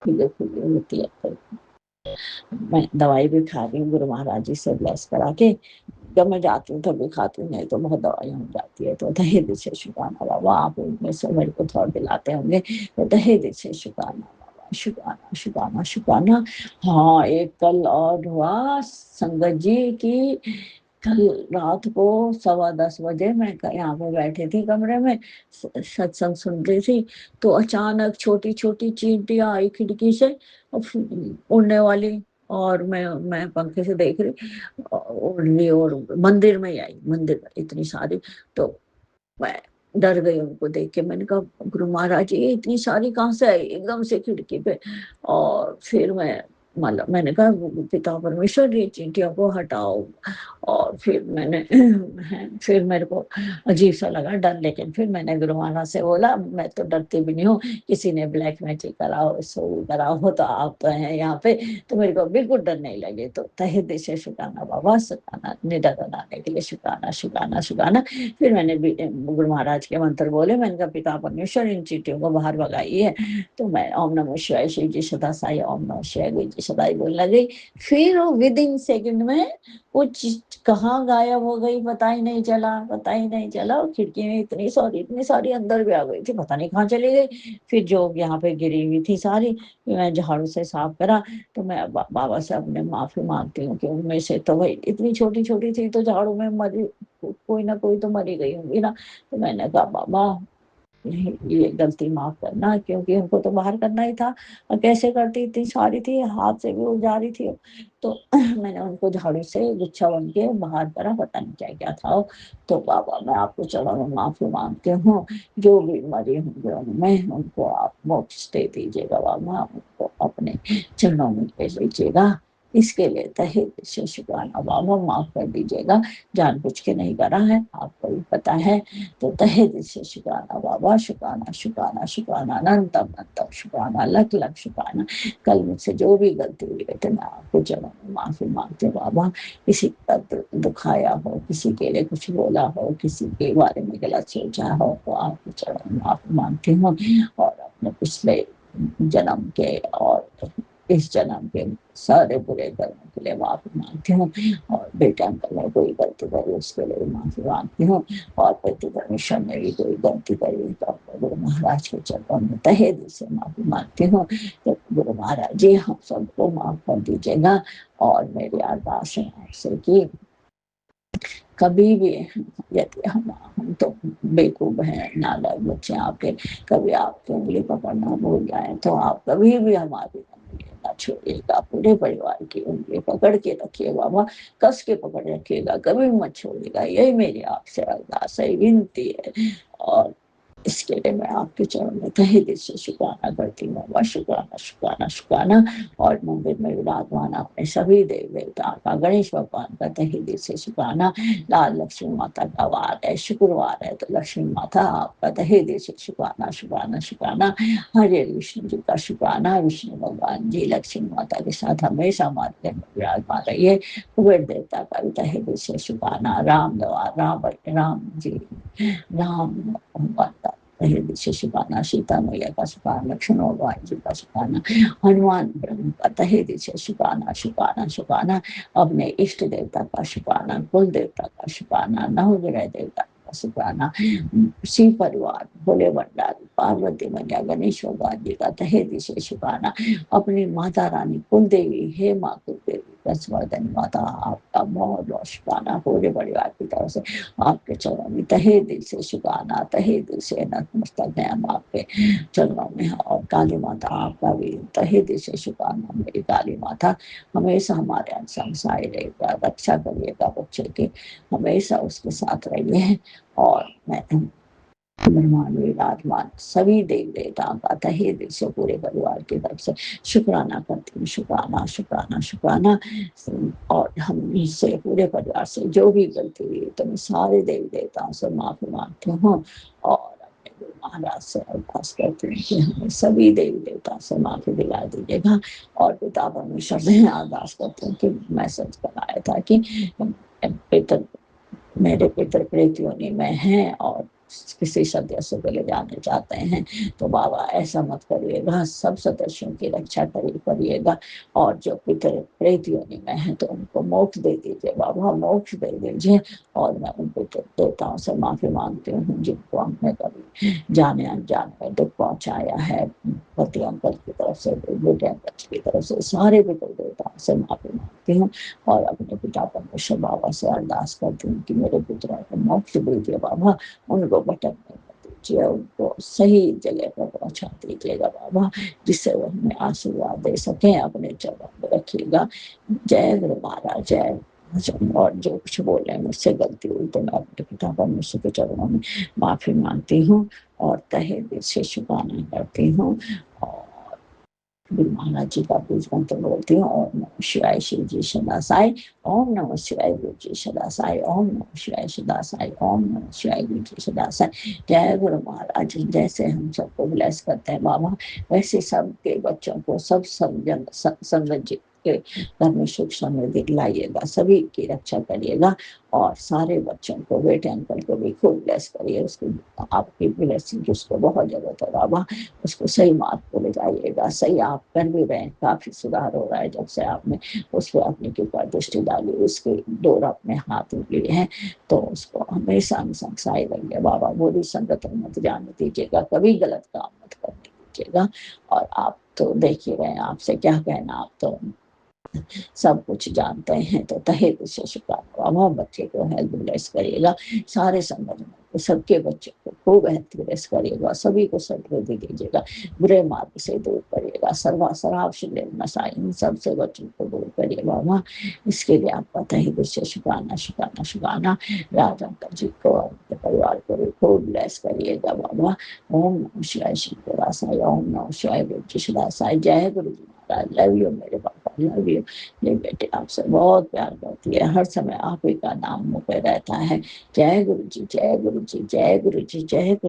खुले खुले होती है। तो मैं दवाई भी खा रही हूँ गुरु महाराज जी से ब्लेस करा के। जब मैं जाती हूँ तभी खाती हूँ, नहीं तो बहुत दवाई हो जाती है। तो तहे दिल से शुक्राना बाबा, आप उनमें से मेरे को थोड़ा दिलाते होंगे। तो तहे दिल से शुक्राना बाबा, शुक्राना, शुक्राना, शुक्राना। हाँ एक कल और हुआ संगत जी की। कल रात को 10:15 बजे मैं यहाँ पे बैठी थी कमरे में, सत्संग सुन रही थी। तो अचानक छोटी छोटी चींटियां आई खिड़की से उड़ने वाली। और मैं पंखे से देख रही उड़ रही और मंदिर में ही आई, मंदिर में इतनी सारी। तो मैं डर गई उनको देख के। मैंने कहा गुरु महाराज जी ये इतनी सारी कहाँ से आई एकदम से खिड़की पे? और फिर मैं मतलब मैंने कहा पिता परमेश्वर ये चींटियों को हटाओ। और फिर मैंने फिर मेरे को अजीब सा लगा डर, लेकिन फिर मैंने गुरु महाराज से बोला मैं तो डरती भी नहीं हूँ, किसी ने ब्लैक मैजिक कराओ सो कराओ तो आप तो हैं यहाँ पे, तो मेरे को बिल्कुल डर नहीं लगे। तो तहे दिल से शुक्राना बाबा, शुक्राना निडर बनाने के लिए, शुक्राना, शुक्राना, शुक्राना। फिर मैंने गुरु महाराज के मंत्र बोले। मैंने कहा पिता परमेश्वर इन चींटियों को बाहर भगाइए। तो मैं ओम नमः शिवाय, शिव जी सदा साई, ओम नमः शिवाय, गुरु जी सदाई बोलने लगी। फिर वो विद इन सेकेंड में वो कहाँ गायब हो गई पता ही नहीं चला, पता ही नहीं चला। और खिड़की में इतनी सारी अंदर भी आ गई थी, पता नहीं कहाँ चली गई। फिर जो यहाँ पे गिरी हुई थी सारी मैं झाड़ू से साफ करा। तो मैं बाबा से अपने माफी मांगती हूँ कि उनमें से तो भाई इतनी छोटी छोटी थी तो झाड़ू में मरी कोई ना कोई तो मरी गई होंगी ना। तो मैंने कहा बाबा ये गलती माफ करना, क्योंकि उनको तो बाहर करना ही था और कैसे करती, इतनी सारी थी, हाथ से भी उड़ जा रही थी। तो मैंने उनको झाड़ू से गुच्छा बन के बाहर करा, पता नहीं क्या क्या था वो। तो बाबा मैं आपको चलो मैं माफी मांगती हूँ, जो भी मरी होंगे उनमें उनको आप मोक्ष दे दीजिएगा बाबा, उनको अपने चरणों में ले लीजिएगा। इसके लिए तहे दिल से शुक्राना बाबा, माफ कर दीजिएगा, जानबूझ के नहीं करा है, आपको भी पता है। तो तहे दिल से शुक्राना बाबा, शुक्राना शुक्राना शुक्राना, अनंतम अनंतम शुक्राना, लख लख शुक्राना। कल मुझसे जो भी गलती हुई है तो मैं आपको चरणों में माफी मांगती हूँ बाबा। किसी का दुखाया हो, किसी के लिए कुछ बोला हो, किसी के बारे में गलत सोचा हो, तो आपको चरणों में माफी मांगती हूँ। और अपने पिछले जन्म के और इस जन्म के सारे बुरे कर्मों के लिए माफी मांगती हूँ। और बेटा अंकल ने कोई गलती करी उसके लिए माफी मांगती हूँ। और पति परमेश्वर ने भी कोई गलती करी तो गुरु महाराज के चरणों में तहे दिल से माफी मांगती हूँ। तो गुरु महाराज जी हम सबको माफ कर दीजिएगा। और मेरी अरदास है आपसे कि कभी भी यदि हम तो बेवकूफ हैं, नालायक बच्चे आपके, कभी आपकी उंगली पकड़ना भूल जाए तो आप कभी भी हमारी उंगली ना छोड़िएगा, पूरे परिवार की उंगली पकड़ के रखिए बाबा, कस के पकड़ रखिएगा, कभी मत छोड़िएगा। यही मेरी आपसे अरदास है, विनती है। और इसके लिए मैं आपके चरणों में तहे दिल से शुक्राना करती हूँ बाबा, शुक्राना शुक्राना शुक्राना। और मंदिर में विराजमान अपने सभी देव देवताओं का, गणेश भगवान का तहे दिल से शुक्राना। लाल लक्ष्मी माता का वार है, शुक्रवार है, तो लक्ष्मी माता आपका तहे दिल से शुक्राना शुक्राना शुक्राना। हरे विष्णु जी का शुक्राना, विष्णु भगवान जी लक्ष्मी माता के साथ हमेशा हमारे घर में विराजमान रहिए। कुबेर देवता का भी तहे दिल से शुक्राना। राम द्वार राम जी राम भगवान का तहे दिल से शुक्राना। सीता मैया का शुक्राना, लक्ष्मण भगवान जी का शुक्राना, हनुमान ब्रह्म का तहे दिल से शुक्राना शुक्राना शुक्राना। अपने इष्ट देवता का शुक्राना, कुल देवता का शुक्राना, नवग्रह देवता का शुक्राना, शिव परिवार, भोले भंडारी, पार्वती मैया, गणेश भगवान जी का तहे दिल से शुक्राना। अपनी माता रानी कुल देवी, हे माँ कुल देवी रसवर्धन माता, आपका बहुत बहुत शुक्राना पूरे परिवार की तरफ से। आपके चरणों में तहे दिल से शुक्राना, तहे दिल से नतमस्तक है हम आपके चरणों में। और काली माता आपका भी तहे दिल से शुक्राना। मेरी काली माता हमेशा हमारे संग साए रहेगा, रक्षा करिएगा बच्चे की, हमेशा उसके साथ रहिए। और मैं ब्रह्मांड विराजमान सभी देव देवताओं का तहे दिल से पूरे परिवार की तरफ से शुक्राना करती हूँ, शुक्राना शुक्राना शुक्राना। और हम इससे पूरे परिवार से जो भी गलती हुई तो मैं सारे देव देवताओं से माफी मांगती हूँ। और अपने गुरु महाराज से अरदास करती हूँ कि हमें सभी देवी देवताओं से माफी दिला दीजिएगा। और पिता परमेश्वर से अरदास करती हूँ कि मैसेज बनाया था कि पितर मेरे पितर प्रेत योनि में हैं और किसी सदस्य को ले जाने चाहते हैं, तो बाबा ऐसा मत करिएगा, सब सदस्यों की रक्षा करिएगा। और जो पितर प्रेत योनि में है तो उनको मोक्ष दे दीजिए बाबा, मोक्ष दे दीजिए। और मैं उन पितर देवताओं से माफी मांगती हूँ जिनको हमने कभी जाने अनजाने में दुख पहुंचाया है, पति अंकल की तरफ से, बेटे अंकल की तरफ से, सारे पितर देवताओं से माफी मांगती हूँ। और अपने पिता परमेश्वर बाबा से अरदास करती हूँ कि मेरे पुत्रों को मोक्ष दीजिए बाबा, उनको भटकने मत दीजिए, उनको सही जगह पर पहुंचा दीजिएगा बाबा, जिससे वो हमें आशीर्वाद दे सके। अपने चरणों में रखिएगा। जय गुरु महाराज, जय। और जो कुछ बोले मुझसे गलती हुई तो मैं अपने पिता परमेश्वर के चरणों में माफी मांगती हूँ और तहे दिल से शुक्राना करती हूँ। और गुरु महाराज जी का बीज मंत्र बोलती हूँ, ओम नमः शिवाय शिव जी सदा साई, ओम नमः शिवाय गुरु जी सदा साई, ओम नमः शिवाय सदा साई, ओम नमः शिवाय गुरु जी सदा साई। जय गुरु महाराज। जैसे हम सबको ब्लेस करते हैं बाबा, वैसे सबके बच्चों को सब जन संगत के घर में सुख समृद्धि लाइएगा, सभी की रक्षा करिएगा। और सारे बच्चों को, बेटे अंकल को भी खूब ब्लेस करिए, उसको आपकी ब्लेसिंग की उसको बहुत जरूरत है बाबा, उसको सही मार्ग को ले जाइएगा। सही आप कर भी रहे हैं, काफी सुधार हो रहा है जब से आपने उस पर अपनी कृपा दृष्टि डाली, उसके डोर अपने हाथ में लिए हैं, तो उसको हमेशा संसाई रहिए बाबा। बुरी संगत में मत जाने दीजिएगा, कभी गलत काम मत करने दीजिएगा। और आप तो देख ही रहे हैं, आपसे क्या कहना, आप तो सब कुछ जानते हैं, तो तहे दिल से शुक्राना बाबा। बच्चे को हेल्थ ब्लेस करिएगा, सारे संगठन को, सबके बच्चों को खूब हेल्थ ब्लेस करिएगा, सभी को समृद्धि दीजिएगा, बुरे मार्ग से दूर करिएगा, शराब से नशा इन सबसे बच्चों को दूर करिए बाबा। इसके लिए आपका तहे दिल से शुक्राना शुक्राना शुक्राना। राज अंकल जी को और उनके परिवार को भी खूब ब्लेस करिएगा बाबा। ओम नमः शिवाय शिवरासाय, ओम नमः शिवाय शिवरासाय। जय गुरु जी महाराज। लव यू मेरे पापा, लव यू। मेरी बेटी आपसे बहुत प्यार करती है, हर समय आप ही का नाम मुँह पे रहता है। जय गुरु जी, जय गुरु जी, जय गुरु जी, जय गुरु।